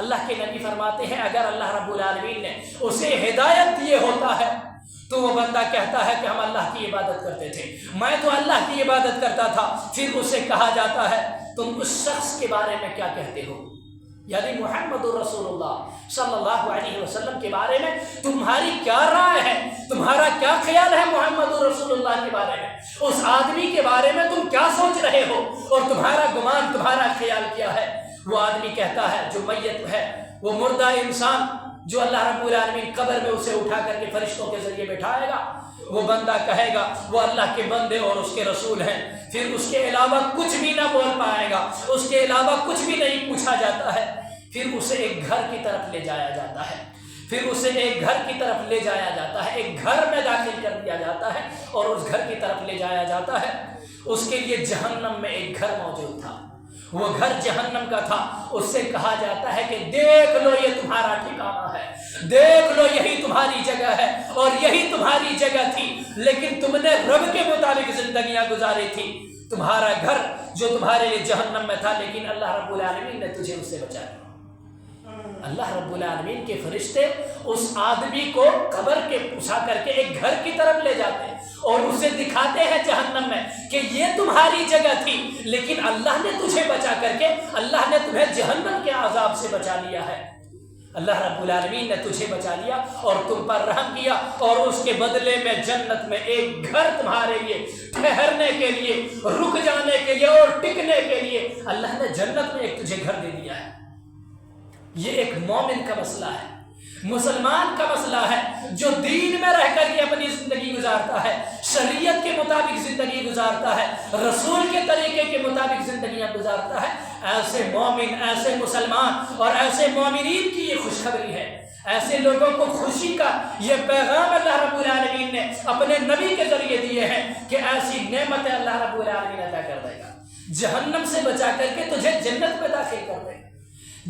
S1: اللہ کے نبی فرماتے ہیں اگر اللہ رب العالمین نے اسے ہدایت دیے ہوتا ہے تو وہ بندہ کہتا ہے کہ ہم اللہ کی عبادت کرتے تھے، میں تو اللہ کی عبادت کرتا تھا۔ پھر اسے کہا جاتا ہے تم اس شخص کے بارے میں کیا کہتے ہو، یعنی محمد رسول اللہ صلی اللہ علیہ وسلم کے بارے میں تمہاری کیا رائے ہے، تمہارا کیا خیال ہے محمد رسول اللہ کے بارے میں، اس آدمی کے بارے میں تم کیا سوچ رہے ہو اور تمہارا گمان، تمہارا خیال کیا ہے؟ وہ آدمی کہتا ہے جو میت ہے، وہ مردہ انسان جو اللہ رب العالمین قبر میں اسے اٹھا کر کے فرشتوں کے ذریعے بٹھائے گا، وہ بندہ کہے گا وہ اللہ کے بندے اور اس کے رسول ہیں، پھر اس کے علاوہ کچھ بھی نہ بول پائے گا، اس کے علاوہ کچھ بھی نہیں پوچھا جاتا ہے۔ پھر اسے ایک گھر کی طرف لے جایا جاتا ہے، پھر اسے ایک گھر کی طرف لے جایا جاتا ہے، ایک گھر میں داخل کر دیا جاتا ہے اور اس گھر کی طرف لے جایا جاتا ہے۔ اس کے لیے جہنم میں ایک گھر موجود تھا، وہ گھر جہنم کا تھا، اس سے کہا جاتا ہے کہ دیکھ لو یہ تمہارا ٹھکانہ ہے، دیکھ لو یہی تمہاری جگہ ہے اور یہی تمہاری جگہ تھی، لیکن تم نے رب کے مطابق زندگیاں گزاری تھی، تمہارا گھر جو تمہارے لیے جہنم میں تھا لیکن اللہ رب العالمین نے تجھے اس سے بچایا۔ اللہ رب العالمین کے فرشتے اس آدمی کو قبر کے اٹھا کر کے ایک گھر کی طرف لے جاتے ہیں اور اسے دکھاتے ہیں جہنم میں کہ یہ تمہاری جگہ تھی لیکن اللہ نے تجھے بچا کر کے، اللہ نے تمہیں جہنم کے عذاب سے بچا لیا ہے، اللہ رب العالمین نے تجھے بچا لیا اور تم پر رحم کیا اور اس کے بدلے میں جنت میں ایک گھر تمہارے لیے ٹھہرنے کے لیے، رک جانے کے لیے اور ٹکنے کے لیے اللہ نے جنت میں ایک تجھے گھر دے دیا ہے۔ یہ ایک مومن کا مسئلہ ہے، مسلمان کا مسئلہ ہے جو دین میں رہ کر کے اپنی زندگی گزارتا ہے، شریعت کے مطابق زندگی گزارتا ہے، رسول کے طریقے کے مطابق زندگیاں گزارتا ہے۔ ایسے مومن، ایسے مسلمان اور ایسے مومنین کی یہ خوشخبری ہے، ایسے لوگوں کو خوشی کا یہ پیغام اللہ رب العالمین نے اپنے نبی کے ذریعے دیے ہیں کہ ایسی نعمتیں اللہ رب العالمین عطا کر دے گا، جہنم سے بچا کر کے تجھے جنت میں داخل کر دے گا،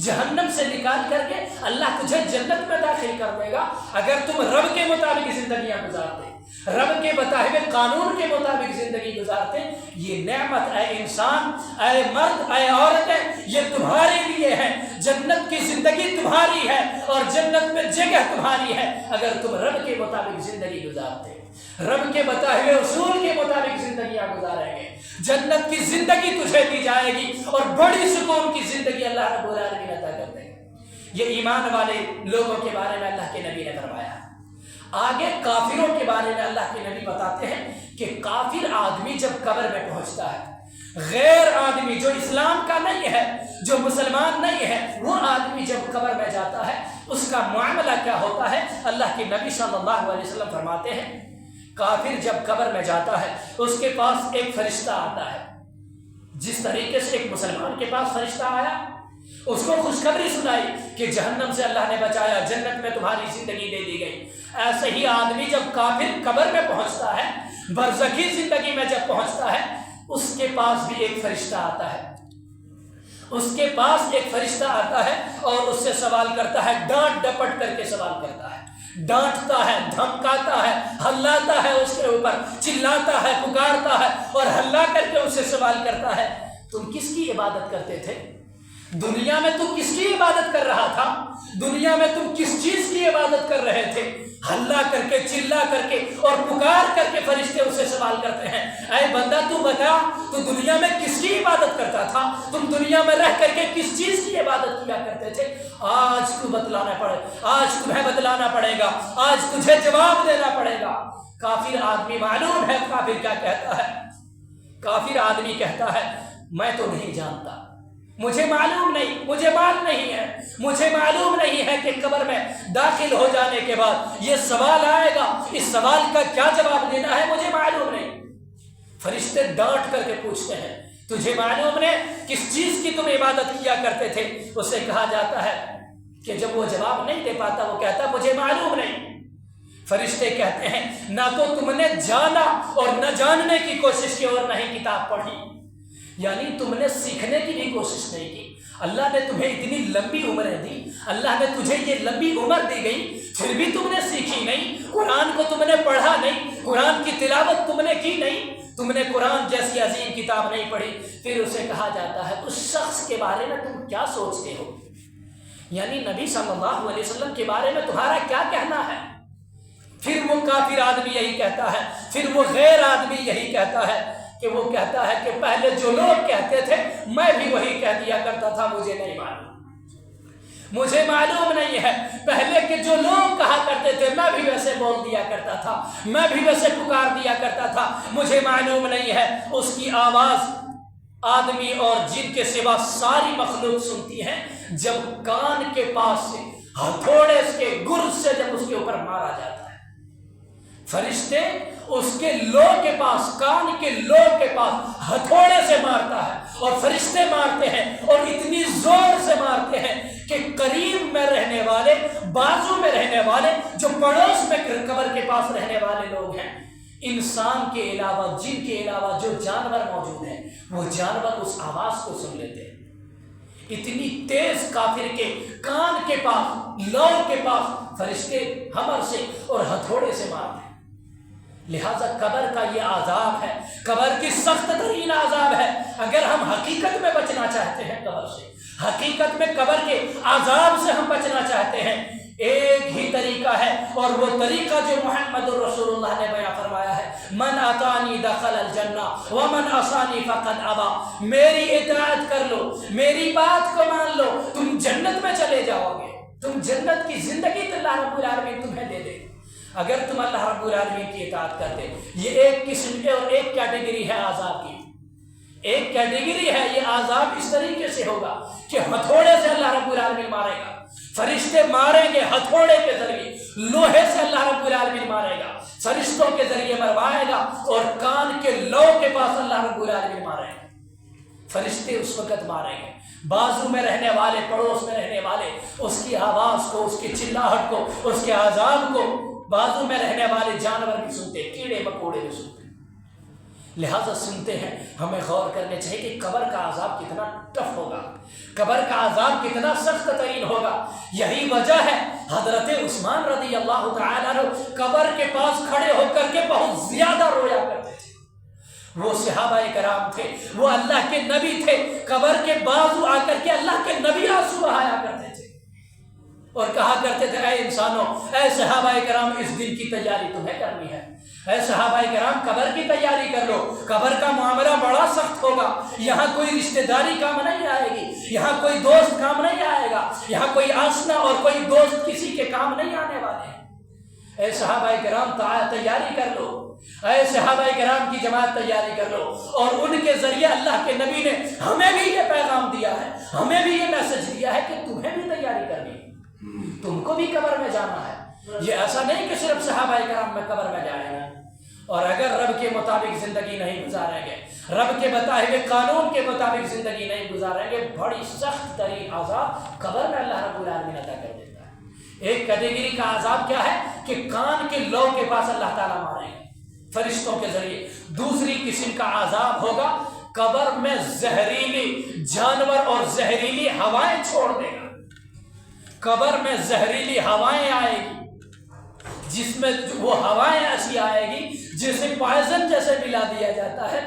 S1: جہنم سے نکال کر کے اللہ تجھے جنت میں داخل کر دے گا اگر تم رب کے مطابق زندگیاں گزارتے، رب کے بتائے ہوئے قانون کے مطابق زندگی گزارتے۔ یہ نعمت اے انسان، اے مرد، اے عورتیں، یہ تمہارے لیے ہے، جنت کی زندگی تمہاری ہے اور جنت میں جگہ تمہاری ہے اگر تم رب کے مطابق زندگی گزارتے۔ رب کے بتائے ہوئے اصول کے مطابق زندگیاں گزاریں گے، جنت کی زندگی تجھے دی جائے گی اور بڑی سکون کی زندگی اللہ رب العالمین عطا کر دے گا۔ یہ ایمان والے لوگوں کے بارے میں اللہ کے نبی نے فرمایا۔ آگے کافروں کے بارے میں اللہ کے نبی بتاتے ہیں کہ کافر آدمی جب قبر میں پہنچتا ہے، غیر آدمی جو اسلام کا نہیں ہے، جو مسلمان نہیں ہے، وہ آدمی جب قبر میں جاتا ہے اس کا معاملہ کیا ہوتا ہے؟ اللہ کے نبی صلی اللہ علیہ وسلم فرماتے ہیں کافر جب قبر میں جاتا ہے اس کے پاس ایک فرشتہ آتا ہے، جس طریقے سے ایک مسلمان کے پاس فرشتہ آیا، اس کو خوشخبری سنائی کہ جہنم سے اللہ نے بچایا، جنت میں تمہاری زندگی دے دی گئی، ایسے ہی آدمی جب کافر قبر میں پہنچتا ہے، برزخی زندگی میں جب پہنچتا ہے، اس کے پاس بھی ایک فرشتہ آتا ہے، اس کے پاس ایک فرشتہ آتا ہے اور اس سے سوال کرتا ہے، ڈانٹ ڈپٹ کر کے سوال کرتا ہے، ڈانٹتا ہے، دھمکاتا ہے، ہلاتا ہے، اس کے اوپر چلاتا ہے، پکارتا ہے اور ہلا کر کے اس سے سوال کرتا ہے تم کس کی عبادت کرتے تھے؟ دنیا میں تم کس کی عبادت کر رہا تھا؟ دنیا میں تم کس چیز کی عبادت کر رہے تھے؟ ہلا کر کے، چلا کر کے اور پکار کر کے فرشتے اس سے سوال کرتے ہیں، اے بندہ تو بتا، تو دنیا میں کس کی عبادت کرتا تھا؟ تم دنیا میں رہ کر کے کس چیز کی عبادت کیا کرتے تھے؟ آج تو بتلانا پڑے، آج تمہیں بتلانا پڑے گا، آج تجھے جواب دینا پڑے گا۔ کافر آدمی معلوم ہے کافر کیا کہتا ہے؟ کافر آدمی کہتا ہے میں تو نہیں جانتا، مجھے معلوم نہیں، مجھے معلوم نہیں ہے، مجھے معلوم نہیں ہے کہ قبر میں داخل ہو جانے کے بعد یہ سوال آئے گا، اس سوال کا کیا جواب دینا ہے مجھے معلوم نہیں۔ فرشتے ڈانٹ کر کے پوچھتے ہیں تجھے معلوم نہیں کس چیز کی تم عبادت کیا کرتے تھے؟ اسے کہا جاتا ہے کہ جب وہ جواب نہیں دے پاتا وہ کہتا مجھے معلوم نہیں۔ فرشتے کہتے ہیں نہ تو تم نے جانا اور نہ جاننے کی کوشش کی اور نہ ہی کتاب پڑھی، یعنی تم نے سیکھنے کی بھی کوشش نہیں کی۔ اللہ نے تمہیں اتنی لمبی عمریں دی، اللہ نے تجھے یہ لمبی عمر دی گئی، پھر بھی تم نے سیکھی نہیں، قرآن کو تم نے پڑھا نہیں، قرآن کی تلاوت تم نے کی نہیں، تم نے قرآن جیسی عظیم کتاب نہیں پڑھی۔ پھر اسے کہا جاتا ہے اس شخص کے بارے میں تم کیا سوچتے ہو؟ یعنی نبی صلی اللہ علیہ وسلم کے بارے میں تمہارا کیا کہنا ہے؟ پھر وہ کافر آدمی یہی کہتا ہے، پھر وہ غیر آدمی یہی کہتا ہے کہ وہ کہتا ہے کہ پہلے جو لوگ کہتے تھے میں بھی وہی کہہ دیا کرتا تھا، مجھے نہیں معلوم، مجھے معلوم نہیں ہے، پہلے کے جو لوگ کہا کرتے تھے میں بھی ویسے بول دیا کرتا تھا، میں بھی ویسے پکار دیا کرتا تھا، مجھے معلوم نہیں ہے۔ اس کی آواز آدمی اور جن کے سوا ساری مخلوق سنتی ہے جب کان کے پاس سے ہتھوڑے کے گرز سے جب اس کے اوپر مارا جاتا ہے۔ فرشتے اس کے لو کے پاس، کان کے لو کے پاس ہتھوڑے سے مارتا ہے اور فرشتے مارتے ہیں اور اتنی زور سے مارتے ہیں کہ قریب میں رہنے والے، بازو میں رہنے والے، جو پڑوس میں قبر کے پاس رہنے والے لوگ ہیں، انسان کے علاوہ، جن کے علاوہ جو جانور موجود ہیں، وہ جانور اس آواز کو سن لیتے ہیں۔ اتنی تیز کافر کے کان کے پاس، لو کے پاس فرشتے ہمر سے اور ہتھوڑے سے مارتے ہیں۔ لہذا قبر کا یہ عذاب ہے، قبر کی سخت ترین عذاب ہے۔ اگر ہم حقیقت میں بچنا چاہتے ہیں قبر سے، حقیقت میں قبر کے عذاب سے ہم بچنا چاہتے ہیں، ایک ہی طریقہ ہے اور وہ طریقہ جو محمد رسول اللہ نے بیان فرمایا ہے، من اطاعنی دخل الجنہ ومن عصانی فقد ابی، میری اطاعت کر لو، میری بات کو مان لو، تم جنت میں چلے جاؤ گے، تم جنت کی زندگی تو اللہ رب العالمین تمہیں دے دے اگر تم اللہ رب العالمین کی اطاعت کرتے۔ یہ ایک قسم اور ایک کیٹیگری ہے عذاب کی، ایک کیٹیگری ہے یہ عذاب اس طریقے سے ہوگا کہ ہتھوڑے سے اللہ رب العالمین مارے گا، فرشتے ماریں گے ہتھوڑے کے ذریعے، لوہے سے اللہ رب العالمین مارے گا، فرشتوں کے ذریعے مروائے گا اور کان کے لو کے پاس اللہ رب العالمین مارے گا۔ فرشتے اس وقت ماریں گے، بازو میں رہنے والے، پڑوس میں رہنے والے اس کی آواز کو، اس کی چلاہٹ کو، اس کے عذاب کو بازو میں رہنے والے جانور بھی سنتے، کیڑے مکوڑے بھی سنتے، لہذا سنتے ہیں۔ ہمیں غور کرنے چاہیے کہ قبر کا عذاب کتنا ٹف ہوگا، قبر کا عذاب کتنا سخت ترین ہوگا۔ یہی وجہ ہے حضرت عثمان رضی اللہ تعالیٰ عنہ قبر کے پاس کھڑے ہو کر کے بہت زیادہ رویا کرتے تھے۔ وہ صحابہ کرام تھے، وہ اللہ کے نبی تھے، قبر کے بازو آ کر کے اللہ کے نبی آنسو بہایا کرتے تھے اور کہا کرتے تھے اے انسانوں، اے صحابہ کرام، اس دن کی تیاری تمہیں کرنی ہے، اے صحابہ کرام قبر کی تیاری کر لو، قبر کا معاملہ بڑا سخت ہوگا، یہاں کوئی رشتہ داری کام نہیں آئے گی، یہاں کوئی دوست کام نہیں آئے گا، یہاں کوئی آشنا اور کوئی دوست کسی کے کام نہیں آنے والے ہیں۔ اے صحابہ کرام تیاری کر لو، اے صحابہ کرام کی جماعت تیاری کر لو، اور ان کے ذریعے اللہ کے نبی نے ہمیں بھی یہ پیغام دیا ہے، ہمیں بھی یہ میسج دیا ہے کہ تمہیں بھی تیاری کرنی، تم کو بھی قبر میں جانا ہے۔ یہ ایسا نہیں کہ صرف صحابہ کرام میں قبر میں جائیں گے، اور اگر رب کے مطابق زندگی نہیں گزاریں گے، رب کے بتائے ہوئے قانون کے مطابق زندگی نہیں گزاریں گے، بڑی سخت ترین عذاب قبر میں اللہ رب العالمین عطا کر دیتا ہے۔ ایک کیٹیگری کا عذاب کیا ہے کہ کان کے لو کے پاس اللہ تعالیٰ ماریں گے فرشتوں کے ذریعے۔ دوسری قسم کا عذاب ہوگا قبر میں زہریلی جانور اور زہریلی ہوائیں چھوڑ دے گا۔ قبر میں زہریلی ہوائیں آئے گی، جس میں وہ ہوائیں ایسی آئے گی جسے پوائزن جیسے ملا دیا جاتا ہے۔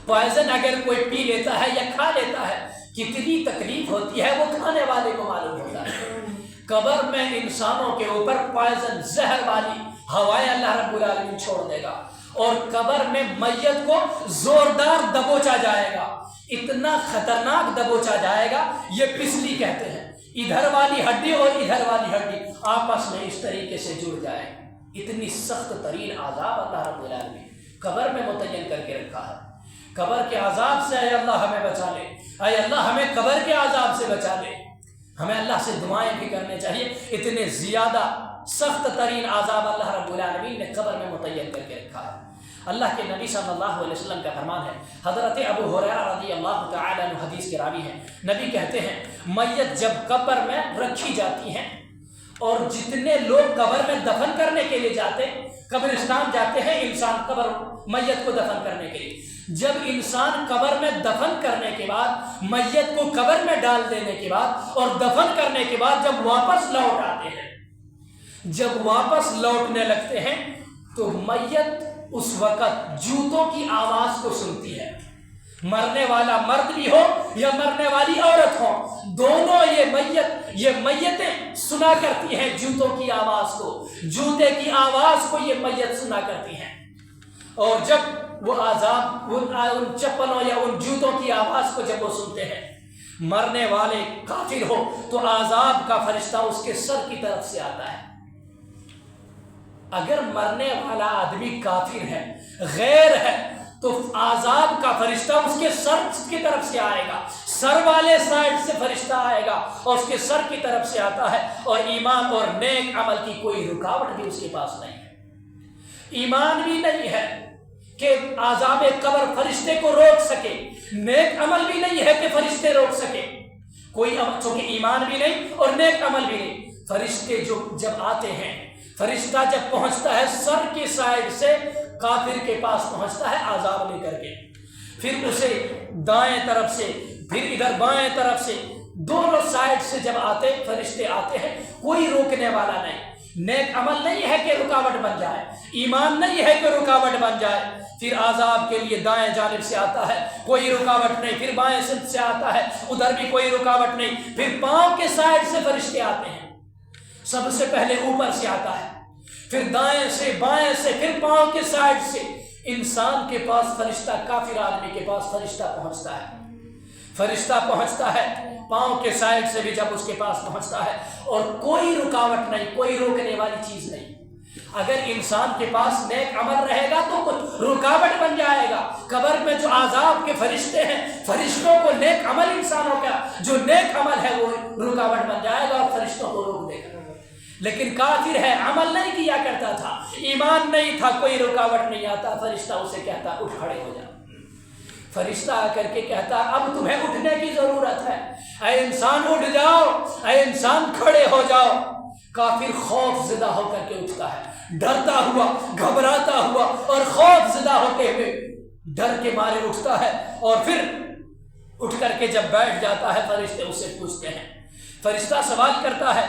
S1: پوائزن اگر کوئی پی لیتا ہے یا کھا لیتا ہے کتنی تکلیف ہوتی ہے وہ کھانے والے کو معلوم ہوتا ہے۔ قبر میں انسانوں کے اوپر پوائزن زہر والی ہوائیں اللہ رب العالمین چھوڑ دے گا، اور قبر میں میت کو زوردار دبوچا جائے گا، اتنا خطرناک دبوچا جائے گا، یہ پسلی کہتے ہیں، ادھر والی ہڈی اور ادھر والی ہڈی آپس میں اس طریقے سے جڑ جائے، اتنی سخت ترین عذاب اللہ رب العالمین قبر میں متعین کر کے رکھا ہے۔ قبر کے عذاب سے اے اللہ ہمیں بچا لے، اے اللہ ہمیں قبر کے عذاب سے بچا لے۔ ہمیں اللہ سے دعائیں بھی کرنے چاہیے، اتنے زیادہ سخت ترین عذاب اللہ رب العالمین نے قبر میں متعین کر کے رکھا ہے۔ اللہ کے نبی صلی اللہ علیہ وسلم کا فرمان ہے، حضرت ابو ہریرہ رضی اللہ تعالی عنہ حدیث کے راوی ہیں، نبی کہتے ہیں میت جب قبر میں رکھی جاتی ہیں اور جتنے لوگ قبر میں دفن کرنے کے لیے جاتے ہیں، قبرستان جاتے ہیں انسان قبر میت کو دفن کرنے کے لیے، جب انسان قبر میں دفن کرنے کے بعد میت کو قبر میں ڈال دینے کے بعد اور دفن کرنے کے بعد جب واپس لوٹ آتے ہیں، جب واپس لوٹنے لگتے ہیں تو میت اس وقت جوتوں کی آواز کو سنتی ہے۔ مرنے والا مرد بھی ہو یا مرنے والی عورت ہو، دونوں یہ میتیں سنا کرتی ہیں جوتوں کی آواز کو، جوتے کی آواز کو یہ میت سنا کرتی ہیں، اور جب وہ عذاب ان چپلوں یا ان جوتوں کی آواز کو جب وہ سنتے ہیں، مرنے والے کافر ہو تو عذاب کا فرشتہ اس کے سر کی طرف سے آتا ہے۔ اگر مرنے والا آدمی کافر ہے، غیر ہے، تو عذاب کا فرشتہ اس کے سر کی طرف سے آئے گا، سر والے سائڈ سے فرشتہ آئے گا اور اس کے سر کی طرف سے آتا ہے، اور ایمان اور نیک عمل کی کوئی رکاوٹ بھی اس کے پاس نہیں ہے۔ ایمان بھی نہیں ہے کہ عذاب قبر فرشتے کو روک سکے، نیک عمل بھی نہیں ہے کہ فرشتے روک سکے، کوئی عمل، چونکہ ایمان بھی نہیں اور نیک عمل بھی نہیں۔ فرشتے جب آتے ہیں، فرشتہ جب پہنچتا ہے سر کی سائڈ سے کافر کے پاس پہنچتا ہے عذاب لے کر کے، پھر اسے دائیں طرف سے پھر ادھر بائیں طرف سے دونوں سائڈ سے جب فرشتے آتے ہیں، کوئی روکنے والا نہیں، نیک عمل نہیں ہے کہ رکاوٹ بن جائے، ایمان نہیں ہے کہ رکاوٹ بن جائے، پھر عذاب کے لیے دائیں جانب سے آتا ہے، کوئی رکاوٹ نہیں، پھر بائیں سے آتا ہے، ادھر بھی کوئی رکاوٹ نہیں، پھر پاؤں کے سائڈ سے فرشتے آتے ہیں، سب سے پہلے اوپر سے آتا ہے، پھر دائیں سے بائیں سے پھر پاؤں کے سائڈ سے انسان کے پاس فرشتہ، کافر آدمی کے پاس فرشتہ پہنچتا ہے، فرشتہ پہنچتا ہے پاؤں کے سائڈ سے بھی جب اس کے پاس پہنچتا ہے، اور کوئی رکاوٹ نہیں، کوئی روکنے والی چیز نہیں۔ اگر انسان کے پاس نیک عمل رہے گا تو کچھ رکاوٹ بن جائے گا۔ قبر میں جو عذاب کے فرشتے ہیں، فرشتوں کو نیک عمل، انسانوں کا جو نیک عمل ہے وہ رکاوٹ بن جائے گا اور فرشتوں کو روک دے گا۔ لیکن کافر ہے، عمل نہیں کیا کرتا تھا، ایمان نہیں تھا، کوئی رکاوٹ نہیں آتا، فرشتہ اسے کہتا اٹھ کھڑے ہو جا، فرشتہ آ کر کے کہتا اب تمہیں اٹھنے کی ضرورت ہے، اے انسان اٹھ جاؤ، اے انسان کھڑے ہو جاؤ۔ کافر خوف زدہ ہو کر کے اٹھتا ہے، ڈرتا ہوا، گھبراتا ہوا اور خوف زدہ ہوتے ہوئے ڈر کے مارے اٹھتا ہے، اور پھر اٹھ کر کے جب بیٹھ جاتا ہے فرشتے اس سے پوچھتے ہیں، فرشتہ سوال کرتا ہے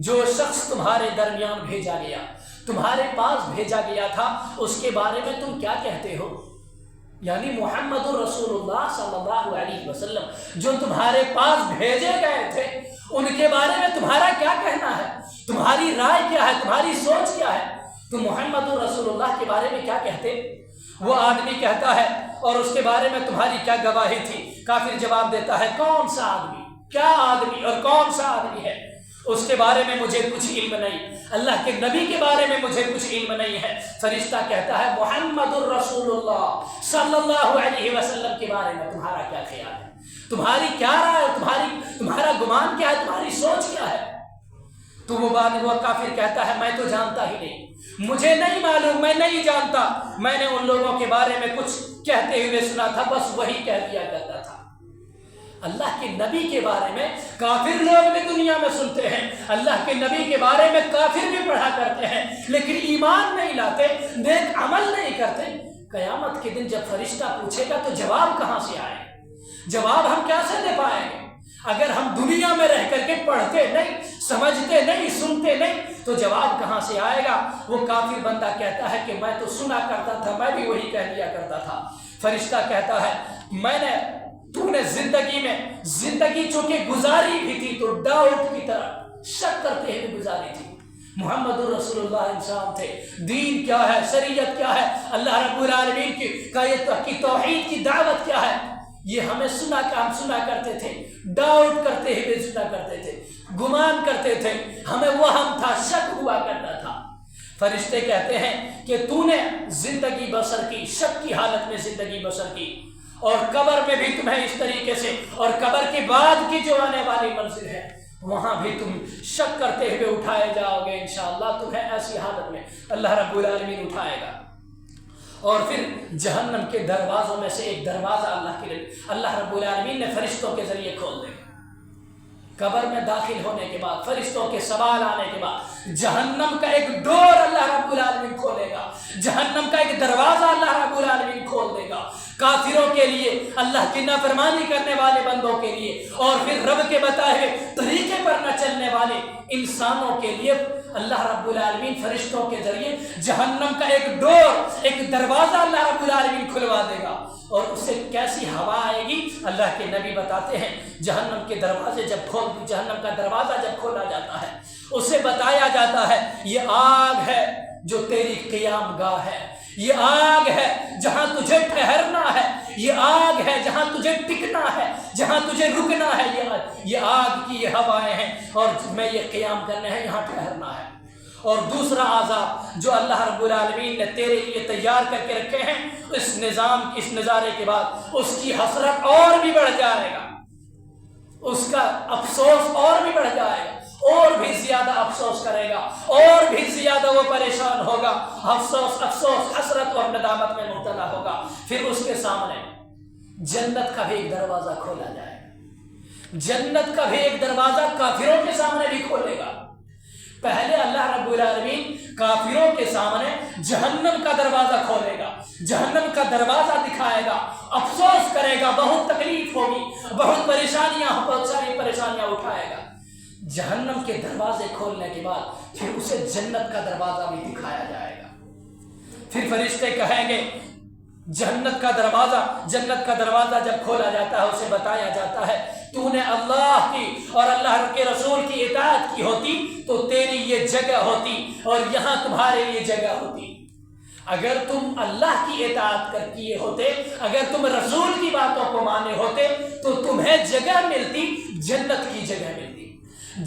S1: جو شخص تمہارے درمیان بھیجا گیا، تمہارے پاس بھیجا گیا تھا، اس کے بارے میں تم کیا کہتے ہو؟ یعنی محمد رسول اللہ صلی اللہ علیہ وسلم جو تمہارے پاس بھیجے گئے تھے، ان کے بارے میں تمہارا کیا کہنا ہے؟ تمہاری رائے کیا ہے؟ تمہاری سوچ کیا ہے؟ تو محمد رسول کے بارے میں کیا کہتے؟ وہ آدمی کہتا ہے اور اس کے بارے میں تمہاری کیا گواہی تھی؟ کافر جواب دیتا ہے کون سا آدمی، کیا آدمی اور کون سا آدمی ہے، اس کے بارے میں مجھے کچھ علم نہیں، اللہ کے نبی کے بارے میں مجھے کچھ علم نہیں ہے۔ فرشتہ کہتا ہے محمد الرسول اللہ صلی اللہ علیہ وسلم کے بارے میں تمہارا کیا خیال ہے، تمہاری کیا رائے، تمہارا گمان کیا ہے، تمہاری سوچ کیا ہے؟ تو وہ کافر کہتا ہے میں تو جانتا ہی نہیں، مجھے نہیں معلوم، میں نہیں جانتا، میں نے ان لوگوں کے بارے میں کچھ کہتے ہوئے سنا تھا، بس وہی کہہ دیا کرتا تھا۔ اللہ کے نبی کے بارے میں کافر لوگ بھی دنیا میں سنتے ہیں، اللہ کے نبی کے بارے میں کافر بھی پڑھا کرتے ہیں، لیکن ایمان نہیں لاتے، نیک عمل نہیں کرتے۔ قیامت کے دن جب فرشتہ پوچھے گا تو جواب کہاں سے آئے؟ جواب ہم کیسے دے پائیں گے؟ اگر ہم دنیا میں رہ کر کے پڑھتے نہیں، سمجھتے نہیں، سنتے نہیں تو جواب کہاں سے آئے گا؟ وہ کافر بندہ کہتا ہے کہ میں تو سنا کرتا تھا، میں بھی وہی کہہ دیا کرتا تھا۔ فرشتہ کہتا ہے تو نے زندگی چونکہ گزاری بھی تھی تو ڈاؤٹ کی طرح شک کرتے ہوئے گزاری تھی۔ محمد رسول اللہ انسان تھے، دین کیا ہے، شریعت کیا ہے، اللہ رب العالمین کی توحید کی دعوت کیا ہے، یہ ہم سنا کرتے تھے، ڈاؤٹ کرتے ہوئے سنا کرتے تھے، گمان کرتے تھے، ہمیں وہم تھا، شک ہوا کرتا تھا۔ فرشتے کہتے ہیں کہ تو نے زندگی بسر کی، شک کی حالت میں زندگی بسر کی، اور قبر میں بھی تمہیں اس طریقے سے، اور قبر کے بعد کی جو آنے والی منزل ہے وہاں بھی تم شک کرتے ہوئے اٹھائے جاؤ گے، انشاءاللہ تمہیں ایسی حالت میں اللہ رب العالمین اٹھائے گا۔ اور پھر جہنم کے دروازوں میں سے ایک دروازہ اللہ رب العالمین نے فرشتوں کے ذریعے کھول دے گا۔ قبر میں داخل ہونے کے بعد، فرشتوں کے سوال آنے کے بعد، جہنم کا ایک ڈور اللہ رب العالمین کھولے گا، جہنم کا ایک دروازہ اللہ رب العالمین کھول دے گا، کافروں کے لیے، اللہ کی نافرمانی کرنے والے بندوں کے لیے، اور پھر رب کے بتائے ہوئے طریقے پر نہ چلنے والے انسانوں کے لیے اللہ رب العالمین فرشتوں کے ذریعے جہنم کا ایک ڈور، ایک دروازہ اللہ رب العالمین کھلوا دے گا۔ اور اس سے کیسی ہوا آئے گی؟ اللہ کے نبی بتاتے ہیں جہنم کا دروازہ جب کھولا جاتا ہے، اسے بتایا جاتا ہے یہ آگ ہے جو تیری قیام گاہ ہے، یہ آگ ہے جہاں تجھے ٹھہرنا ہے، یہ آگ ہے جہاں تجھے ٹکنا ہے، جہاں تجھے رکنا ہے، یہ آگ کی یہ ہوائیں ہیں، اور میں یہ قیام کرنا ہے، یہاں ٹھہرنا ہے۔ اور دوسرا عذاب جو اللہ رب العالمین نے تیرے لیے تیار کر کے رکھے ہیں، اس نظارے کے بعد اس کی حسرت اور بھی بڑھ جائے گا، اس کا افسوس اور بھی بڑھ جائے گا، اور بھی زیادہ افسوس کرے گا، اور بھی زیادہ وہ پریشان ہوگا، افسوس حسرت اور ندامت میں مبتلا ہوگا۔ پھر اس کے سامنے جنت کا بھی ایک دروازہ کھولا جائے گا، جنت کا بھی ایک دروازہ کافروں کے سامنے بھی کھولے گا۔ پہلے اللہ رب العالمین کافروں کے سامنے جہنم کا دروازہ کھولے گا، جہنم کا دروازہ دکھائے گا، افسوس کرے گا، بہت تکلیف ہوگی، بہت ساری پریشانیاں اٹھائے گا۔ جہنم کے دروازے کھولنے کے بعد پھر اسے جنت کا دروازہ بھی دکھایا جائے گا۔ پھر فرشتے کہیں گے جنت کا دروازہ جب کھولا جاتا ہے، اسے بتایا جاتا ہے تو نے اللہ کی اور اللہ کے رسول کی اطاعت کی ہوتی تو تیری یہ جگہ ہوتی اور یہاں تمہارے لیے جگہ ہوتی۔ اگر تم اللہ کی اطاعت کیے ہوتے، اگر تم رسول کی باتوں کو مانے ہوتے تو تمہیں جگہ ملتی، جنت کی جگہ ملتی،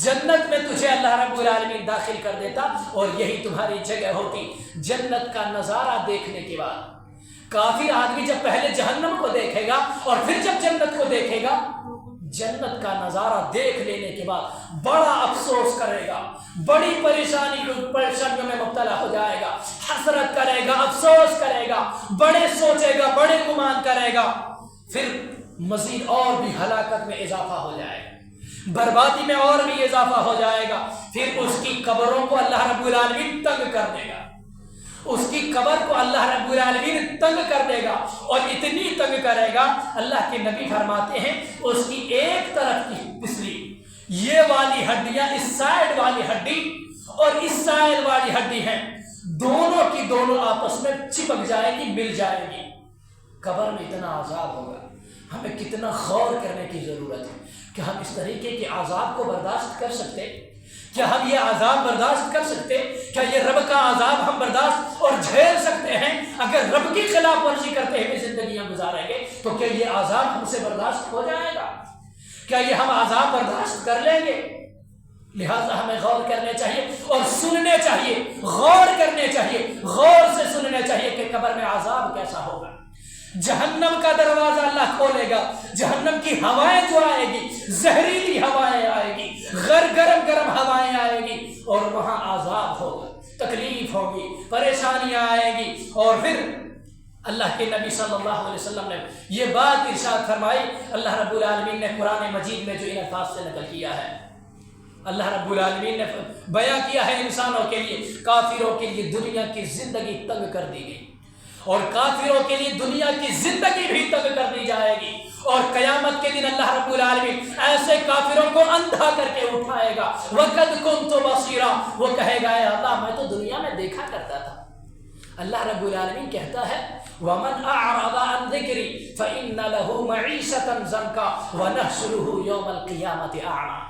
S1: جنت میں تجھے اللہ رب العالمین داخل کر دیتا اور یہی تمہاری جگہ ہوتی۔ جنت کا نظارہ دیکھنے کے بعد کافر آدمی جب پہلے جہنم کو دیکھے گا اور پھر جب جنت کو دیکھے گا، جنت کا نظارہ دیکھ لینے کے بعد بڑا افسوس کرے گا، بڑی پریشانیوں میں مبتلا ہو جائے گا، حسرت کرے گا، افسوس کرے گا، بڑے سوچے گا، بڑے گمان کرے گا، پھر مزید اور بھی ہلاکت میں اضافہ ہو جائے گا، بربادی میں اور بھی اضافہ ہو جائے گا۔ پھر اس کی قبروں کو اللہ رب العالمین تنگ کر دے گا، اس کی قبر کو اللہ رب العالمین تنگ کر دے گا، اور اتنی تنگ کرے گا، اللہ کے نبی فرماتے ہیں اس کی ایک طرف کی پسلی، یہ والی ہڈیاں، اس سائڈ والی ہڈی اور اس سائڈ والی ہڈی ہیں، دونوں کی دونوں آپس میں چپک جائے گی، مل جائے گی۔ قبر میں اتنا عذاب ہوگا، ہمیں کتنا غور کرنے کی ضرورت ہے کہ ہم اس طریقے کے عذاب کو برداشت کر سکتے؟ کیا ہم یہ عذاب برداشت کر سکتے؟ کیا یہ رب کا عذاب ہم برداشت اور جھیل سکتے ہیں؟ اگر رب کی خلاف ورزی کرتے ہوئے زندگیاں گزاریں گے تو کیا یہ عذاب ہم سے برداشت ہو جائے گا؟ کیا یہ ہم عذاب برداشت کر لیں گے؟ لہٰذا ہمیں غور کرنے چاہیے اور سننے چاہیے، غور کرنے چاہیے، غور سے سننے چاہیے کہ قبر میں عذاب کیسا ہوگا۔ جہنم کا دروازہ اللہ کھولے گا، جہنم کی ہوائیں جو آئے گی، زہریلی ہوائیں آئے گی، گرم گرم ہوائیں آئے گی، اور وہاں عذاب ہوگا، تکلیف ہوگی، پریشانیاں آئے گی۔ اور پھر اللہ کے نبی صلی اللہ علیہ وسلم نے یہ بات ارشاد فرمائی، اللہ رب العالمین نے قرآن مجید میں جو ان الفاظ سے نقل کیا ہے، اللہ رب العالمین نے بیان کیا ہے انسانوں کے لیے، کافروں کے لیے دنیا کی زندگی تنگ کر دی گئی، اور کافروں کے لیے دنیا کی زندگی بھی تنگ کر دی جائے گی، اور قیامت کے دن اللہ رب العالمین ایسے کافروں کو اندھا کر کے اٹھائے گا۔ وَقَدْ كُنْتُ بَصِيرًا، وہ کہے گا اے اللہ میں تو دنیا میں دیکھا کرتا تھا۔ اللہ رب العالمین کہتا ہے وَمَنْ أَعْرَضَ عَنْ ذِكْرِي فَإِنَّ لَهُ مَعِيشَةً ضَنْكًا وَنَحْشُرُهُ يَوْمَ الْقِيَامَةِ أَعْمَىٰ۔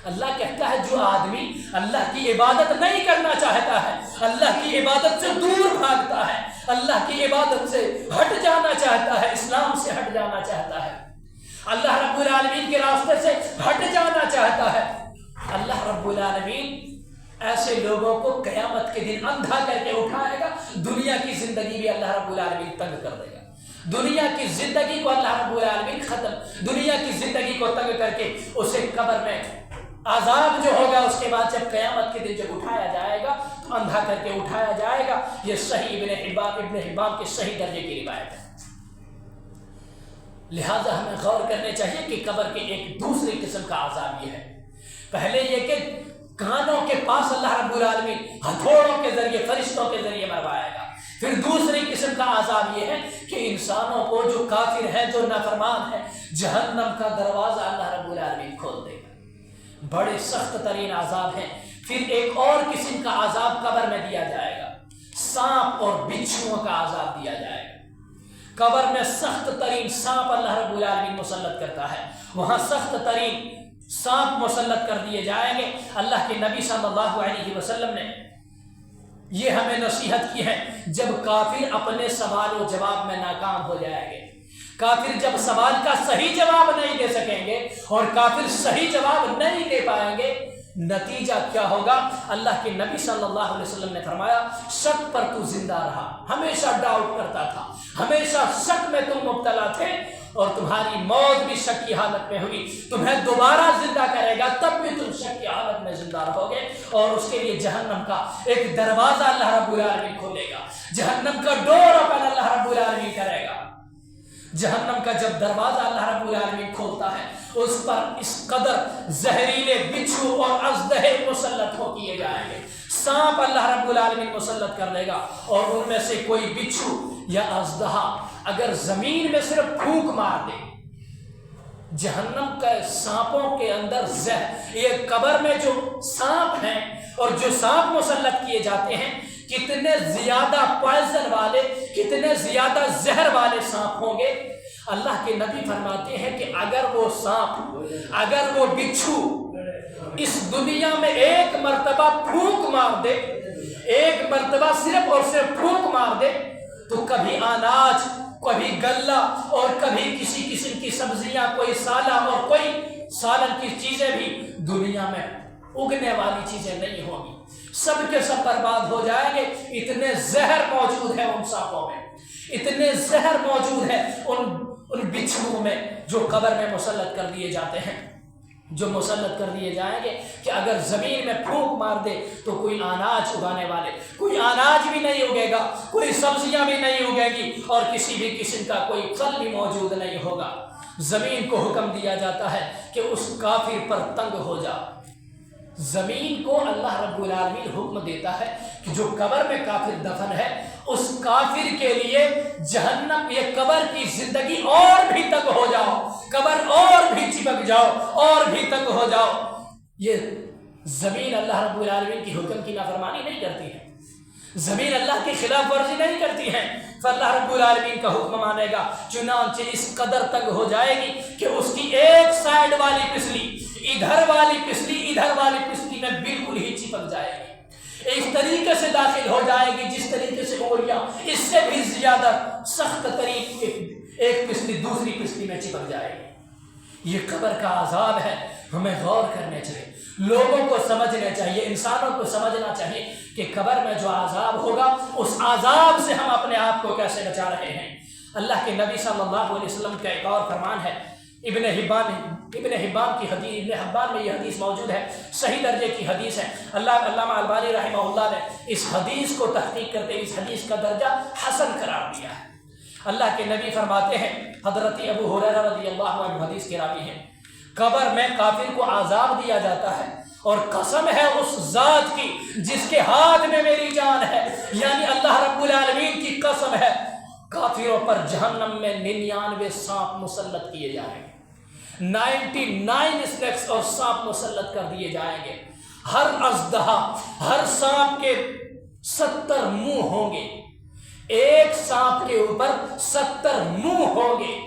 S1: اللہ کہتا ہے جو آدمی اللہ کی عبادت نہیں کرنا چاہتا ہے، اللہ کی عبادت سے دور بھاگتا ہے، اللہ کی عبادت سے ہٹ جانا چاہتا ہے، اسلام سے ہٹ جانا چاہتا ہے، اللہ رب العالمین کے راستے سے ہٹ جانا چاہتا ہے، اللہ رب العالمین ایسے لوگوں کو قیامت کے دن اندھا کر کے اٹھائے گا۔ دنیا کی زندگی بھی اللہ رب العالمین تنگ کر دے گا، دنیا کی زندگی کو اللہ رب العالمین دنیا کی زندگی کو تنگ کر کے اسے قبر میں عذاب جو ہوگا، اس کے بعد جب قیامت کے دن جب اٹھایا جائے گا تو اندھا کر کے اٹھایا جائے گا۔ یہ صحیح ابن حبان کے صحیح درجے کی روایت ہے۔ لہذا ہمیں غور کرنے چاہیے کہ قبر کے ایک دوسری قسم کا عذاب یہ ہے، پہلے یہ کہ کانوں کے پاس اللہ رب العالمین ہتھوڑوں کے ذریعے، فرشتوں کے ذریعے مروائے گا۔ پھر دوسری قسم کا عذاب یہ ہے کہ انسانوں کو جو کافر ہے، جو نافرمان ہے، جہنم کا دروازہ اللہ رب العالمین کھول دے گا۔ بڑے سخت ترین عذاب ہیں۔ پھر ایک اور قسم کا عذاب قبر میں دیا جائے گا، سانپ اور بچھوؤں کا عذاب دیا جائے گا۔ قبر میں سخت ترین سانپ اللہ رب العالمین مسلط کرتا ہے، وہاں سخت ترین سانپ مسلط کر دیے جائیں گے۔ اللہ کے نبی صلی اللہ علیہ وسلم نے یہ ہمیں نصیحت کی ہے، جب کافر اپنے سوال و جواب میں ناکام ہو جائیں گے، کافر جب سوال کا صحیح جواب نہیں دے سکیں گے اور کافر صحیح جواب نہیں دے پائیں گے، نتیجہ کیا ہوگا؟ اللہ کے نبی صلی اللہ علیہ وسلم نے فرمایا شک پر تو زندہ رہا، ہمیشہ ڈاؤٹ کرتا تھا، ہمیشہ شک میں تم مبتلا تھے، اور تمہاری موت بھی شک کی حالت میں ہوئی، تمہیں دوبارہ زندہ کرے گا تب بھی تم شک کی حالت میں زندہ رہو گے، اور اس کے لیے جہنم کا ایک دروازہ اللہ رب العالمین کھولے گا، جہنم کا ڈور اوپن اللہ رب العالمین کرے گا۔ جہنم کا جب دروازہ اللہ رب العالمین کھولتا ہے، اس پر اس قدر زہریلے بچھو اور اژدہے مسلط ہو کیے جائیں گے، سانپ اللہ رب العالمین مسلط کر دے گا، اور ان میں سے کوئی بچھو یا اژدہا اگر زمین میں صرف پھونک مار دے، جہنم کا سانپوں کے اندر زہر، یہ قبر میں جو سانپ ہیں اور جو سانپ مسلط کیے جاتے ہیں، کتنے زیادہ پوائزن والے، کتنے زیادہ زہر والے سانپ ہوں گے۔ اللہ کے نبی فرماتے ہیں کہ اگر وہ سانپ، اگر وہ بچھو اس دنیا میں ایک مرتبہ پھونک مار دے، ایک مرتبہ صرف اور صرف پھونک مار دے، تو کبھی اناج، کبھی غلہ اور کبھی کسی قسم کی سبزیاں، کوئی سالہ اور کوئی سالن کی چیزیں بھی دنیا میں اگنے والی چیزیں نہیں ہوں گی، سب کے سب برباد ہو جائیں گے۔ اتنے زہر موجود ہے ان سانپوں میں، اتنے زہر موجود ہے ان بچھوؤں میں جو قبر میں مسلط کر دیے جاتے ہیں، جو مسلط کر دیے جائیں گے کہ اگر زمین میں پھونک مار دے تو کوئی اناج اگانے والے، کوئی اناج بھی نہیں اگے گا، کوئی سبزیاں بھی نہیں اگے گی، اور کسی بھی قسم کا کوئی پھل بھی موجود نہیں ہوگا۔ زمین کو حکم دیا جاتا ہے کہ اس کافر پر تنگ ہو جا۔ زمین کو اللہ رب العالمین حکم دیتا ہے کہ جو قبر میں کافر دفن ہے، اس کافر کے لیے جہنم، یہ قبر کی زندگی اور بھی تنگ ہو جاؤ، قبر اور بھی چپک جاؤ، اور بھی تنگ ہو جاؤ۔ یہ زمین اللہ رب العالمین کی حکم کی نافرمانی نہیں کرتی ہے، زمین اللہ کی خلاف ورزی نہیں کرتی ہے، فاللہ رب العالمین کا حکم مانے گا، چنانچہ اس قدر تک ہو جائے گی کہ اس کی ایک سائیڈ والی پسلی ادھر والی پسلی میں بالکل ہی چپک جائے گی، اس طریقے سے داخل ہو جائے گی جس طریقے سے انگلیاں اس سے بھی زیادہ سخت ترین ایک پسلی دوسری پسلی میں چپک جائے گی۔ یہ قبر کا عذاب ہے، ہمیں غور کرنے چاہیے، لوگوں کو سمجھنا چاہیے، انسانوں کو سمجھنا چاہیے کہ قبر میں جو عذاب ہوگا اس عذاب سے ہم اپنے آپ کو کیسے بچا رہے ہیں۔ اللہ کے نبی صلی اللہ علیہ وسلم کا ایک اور فرمان ہے، ابن حبان کی حدیث، ابن حبان میں یہ حدیث موجود ہے، صحیح درجے کی حدیث ہے۔ علامہ البانی رحمہ اللہ نے اس حدیث کو تحقیق کرتے ہوئے اس حدیث کا درجہ حسن قرار دیا ہے۔ اللہ کے نبی فرماتے ہیں، حضرت ابو ہریرہ رضی اللہ عنہ حدیث کے راوی ہیں، قبر میں کافر کو عذاب دیا جاتا ہے اور قسم ہے اس ذات کی جس کے ہاتھ میں میری جان ہے، یعنی اللہ رب العالمین کی قسم ہے، کافروں پر جہنم میں 99 سانپ مسلط کیے جائیں گے، 99 اسنیکس اور سانپ مسلط کر دیے جائیں گے۔ ہر اژدہا، ہر سانپ کے 70 منہ ہوں گے، ایک سانپ کے اوپر 70 منہ ہوں گے،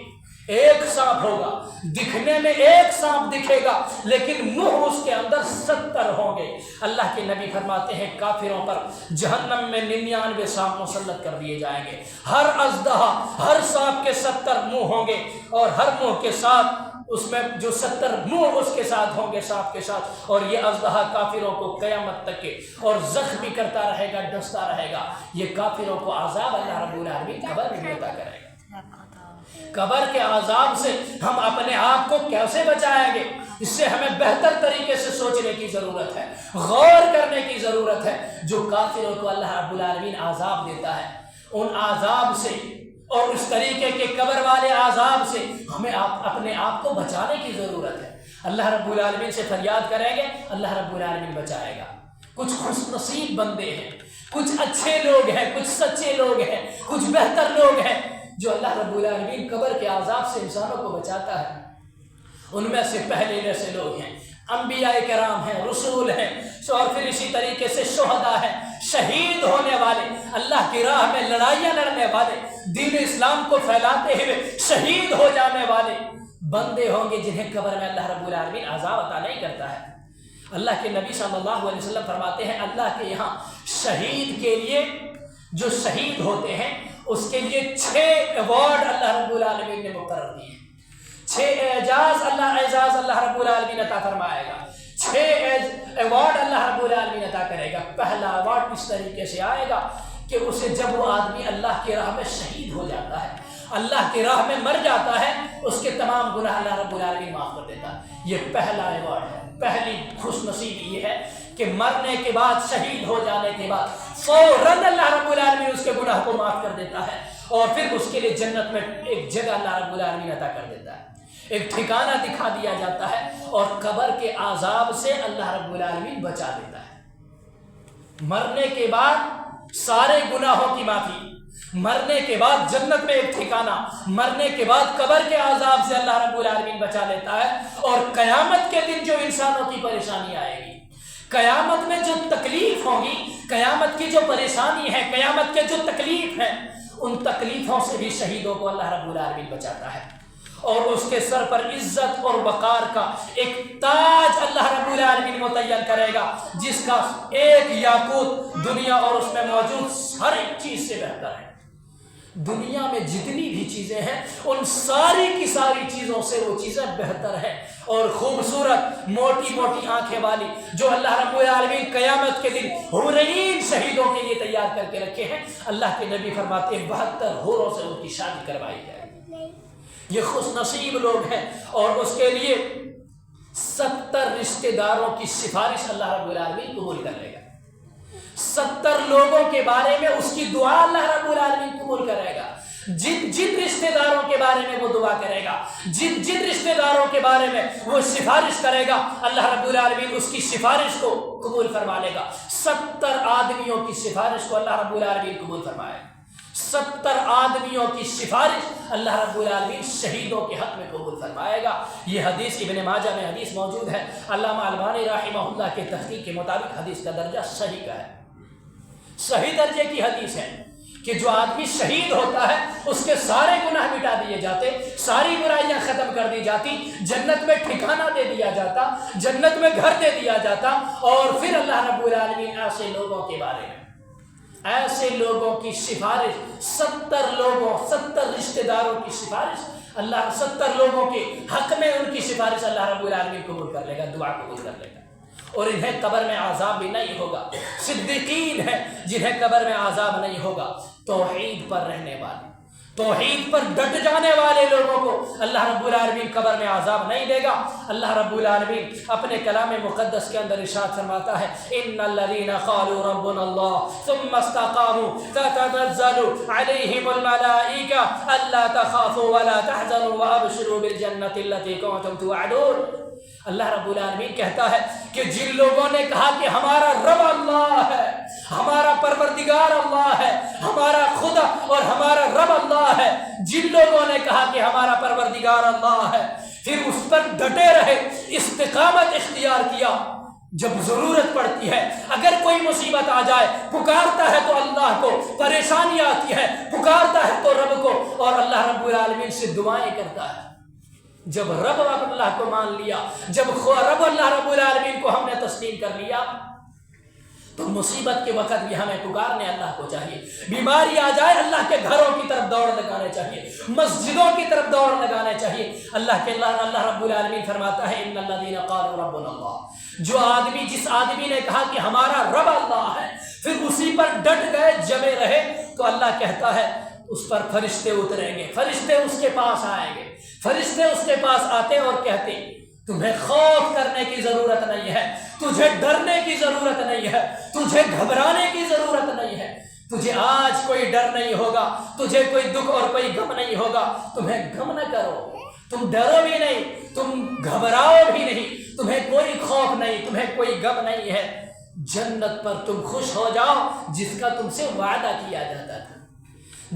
S1: ایک سانپ ہوگا، دکھنے میں ایک سانپ دکھے گا لیکن منہ اس کے اندر 70 ہوں گے۔ اللہ کے نبی فرماتے ہیں کافروں پر جہنم میں 99 سانپ مسلط کر دیے جائیں گے، ہر اژدہا، ہر سانپ کے 70 منہ ہوں گے، اور ہر منہ کے ساتھ اس میں جو 70 منہ اس کے ساتھ ہوں گے سانپ کے ساتھ، اور یہ اژدہا کافروں کو قیامت تک کے اور زخمی کرتا رہے گا، ڈستا رہے گا۔ یہ کافروں کو عذاب اللہ رب العالمین قبر میں عطا کرے گا۔ قبر کے عذاب سے ہم اپنے آپ کو کیسے بچائیں گے؟ اس سے ہمیں بہتر طریقے سے سوچنے کی ضرورت ہے، غور کرنے کی ضرورت ہے۔ جو کافروں کو اللہ رب العالمین عذاب دیتا ہے، ان عذاب سے اور اس طریقے کے قبر والے عذاب سے ہمیں اپنے آپ کو بچانے کی ضرورت ہے۔ اللہ رب العالمین سے فریاد کریں گے، اللہ رب العالمین بچائے گا۔ کچھ خوش نصیب بندے ہیں، کچھ اچھے لوگ ہیں، کچھ سچے لوگ ہیں، کچھ بہتر لوگ ہیں جو اللہ رب العالمین قبر کے عذاب سے انسانوں کو بچاتا ہے۔ ان میں سے پہلے جیسے لوگ ہیں، انبیاء کرام ہیں، رسول ہیں، اور پھر اسی طریقے سے شہداء ہیں، شہید ہونے والے، اللہ کی راہ میں لڑائیاں لڑنے والے، دین اسلام کو پھیلاتے ہوئے شہید ہو جانے والے بندے ہوں گے جنہیں قبر میں اللہ رب العالمین عذاب عطا نہیں کرتا ہے۔ اللہ کے نبی صلی اللہ علیہ وسلم فرماتے ہیں اللہ کے یہاں شہید کے لیے، جو شہید ہوتے ہیں اس کے لیے 6 ایوارڈ اللہ رب العالمین نے مقرر دیے، 6 اعزاز اللہ رب العالمین عطا فرمائے گا، 6 ایوارڈ اللہ رب العالمین عطا کرے گا۔ پہلا ایوارڈ اس طریقے سے آئے گا کہ اسے جب وہ آدمی اللہ کی راہ میں شہید ہو جاتا ہے، اللہ کی راہ میں مر جاتا ہے، اس کے تمام گناہ اللہ رب العالمین معاف کر دیتا ہے۔ یہ پہلا ایوارڈ ہے، پہلی خوش نصیبی یہ ہے کہ مرنے کے بعد، شہید ہو جانے کے بعد فوراً اللہ رب العالمین اس کے گناہ کو معاف کر دیتا ہے، اور پھر اس کے لیے جنت میں ایک جگہ اللہ رب العالمین عطا کر دیتا ہے، ایک ٹھکانہ دکھا دیا جاتا ہے، اور قبر کے عذاب سے اللہ رب العالمین بچا دیتا ہے۔ مرنے کے بعد سارے گناہوں کی معافی، مرنے کے بعد جنت میں ایک ٹھکانہ، مرنے کے بعد قبر کے عذاب سے اللہ رب العالمین بچا لیتا ہے، اور قیامت کے دن جو انسانوں کی پریشانی آئے گی، قیامت میں جو تکلیف ہوگی، قیامت کی جو پریشانی ہے، قیامت کے جو تکلیف ہیں، ان تکلیفوں سے بھی شہیدوں کو اللہ رب العالمین بچاتا ہے، اور اس کے سر پر عزت اور وقار کا ایک تاج اللہ رب العالمین متعین کرے گا، جس کا ایک یاقوت دنیا اور اس میں موجود ہر ایک چیز سے بہتر ہے۔ دنیا میں جتنی بھی چیزیں ہیں ان ساری کی ساری چیزوں سے وہ چیزیں بہتر ہیں اور خوبصورت، موٹی موٹی آنکھیں والی، جو اللہ رب العالمین قیامت کے دن حورین شہیدوں کے لیے تیار کر کے رکھے ہیں۔ اللہ کے نبی فرماتے ہیں 72 حوروں سے ان کی شادی کروائی جائے گی۔ یہ خوش نصیب لوگ ہیں، اور اس کے لیے 70 رشتہ داروں کی سفارش اللہ رب العالمین قبول کر لے گا۔ 70 لوگوں کے بارے میں اس کی دعا اللہ رب العالمین قبول کرے گا۔ جن رشتہ داروں کے بارے میں وہ دعا کرے گا، جن رشتہ داروں کے بارے میں وہ سفارش کرے گا، اللہ رب العالمین اس کی سفارش کو قبول فرما لے گا۔ 70 آدمیوں کی سفارش کو اللہ رب العالمین قبول فرمائے گا۔ 70 آدمیوں کی سفارش اللہ رب العالمین شہیدوں کے حق میں قبول فرمائے گا۔ یہ حدیث ابن ماجہ میں حدیث موجود ہے۔ علامہ البانی رحمہ اللہ کے تحقیق کے مطابق حدیث کا درجہ صحیح کا ہے، صحیح درجے کی حدیث ہے کہ جو آدمی شہید ہوتا ہے اس کے سارے گناہ مٹا دیے جاتے، ساری برائیاں ختم کر دی جاتی، جنت میں ٹھکانہ دے دیا جاتا، جنت میں گھر دے دیا جاتا، اور پھر اللہ رب العالمین ایسے لوگوں کے بارے میں، ایسے لوگوں کی سفارش، 70 رشتہ داروں کی سفارش، اللہ 70 لوگوں کے حق میں ان کی سفارش اللہ رب العالمین قبول کر لے گا، دعا قبول کر لے گا، اور انہیں قبر میں عذاب بھی نہیں ہوگا۔ صدیقین ہیں جنہیں قبر میں عذاب نہیں ہوگا، توحید پر رہنے والے، توحید پر ڈٹ جانے والے لوگوں کو اللہ رب العالمین قبر میں عذاب نہیں دے گا۔ اللہ رب العالمین اپنے کلام مقدس کے اندر ارشاد فرماتا ہے، ان الذین قالوا ربنا اللہ ثم استقاموا تتنزل علیہم الملائکہ الا تخافوا ولا تحزنوا وابشروا بالجنۃ التي کنتم توعدون۔ اللہ رب العالمین کہتا ہے کہ جن لوگوں نے کہا کہ ہمارا رب اللہ ہے، ہمارا پروردگار اللہ ہے، ہمارا خدا اور ہمارا رب اللہ ہے، جن لوگوں نے کہا کہ ہمارا پروردگار اللہ ہے، پھر اس پر ڈٹے رہے، استقامت اختیار کیا، جب ضرورت پڑتی ہے، اگر کوئی مصیبت آ جائے، پکارتا ہے تو اللہ کو، پریشانی آتی ہے پکارتا ہے تو رب کو، اور اللہ رب العالمین سے دعائیں کرتا ہے۔ جب رب اللہ کو مان لیا، جب رب اللہ رب العالمین کو ہم نے تسلیم کر لیا، تو مصیبت کے وقت بھی ہمیں پکارنے اللہ کو چاہیے۔ بیماری آ جائے اللہ کے گھروں کی طرف دوڑ لگانے چاہیے، مسجدوں کی طرف دوڑ لگانے چاہیے۔ اللہ رب العالمین فرماتا ہے ان الذین قالوا ربنا اللہ، جس آدمی نے کہا کہ ہمارا رب اللہ ہے، پھر اسی پر ڈٹ گئے، جمے رہے، تو اللہ کہتا ہے اس پر فرشتے اتریں گے، فرشتے اس کے پاس آئیں گے، فرشتے اس کے پاس آتے اور کہتے تمہیں خوف کرنے کی ضرورت نہیں ہے، تجھے ڈرنے کی ضرورت نہیں ہے، تجھے گھبرانے کی ضرورت نہیں ہے، تجھے آج کوئی ڈر نہیں ہوگا، تجھے کوئی دکھ اور کوئی غم نہیں ہوگا، تمہیں غم نہ کرو، تم ڈرو بھی نہیں، تم گھبراؤ بھی نہیں، تمہیں کوئی خوف نہیں، تمہیں کوئی غم نہیں ہے، جنت پر تم خوش ہو جاؤ جس کا تم سے وعدہ کیا جاتا تھا،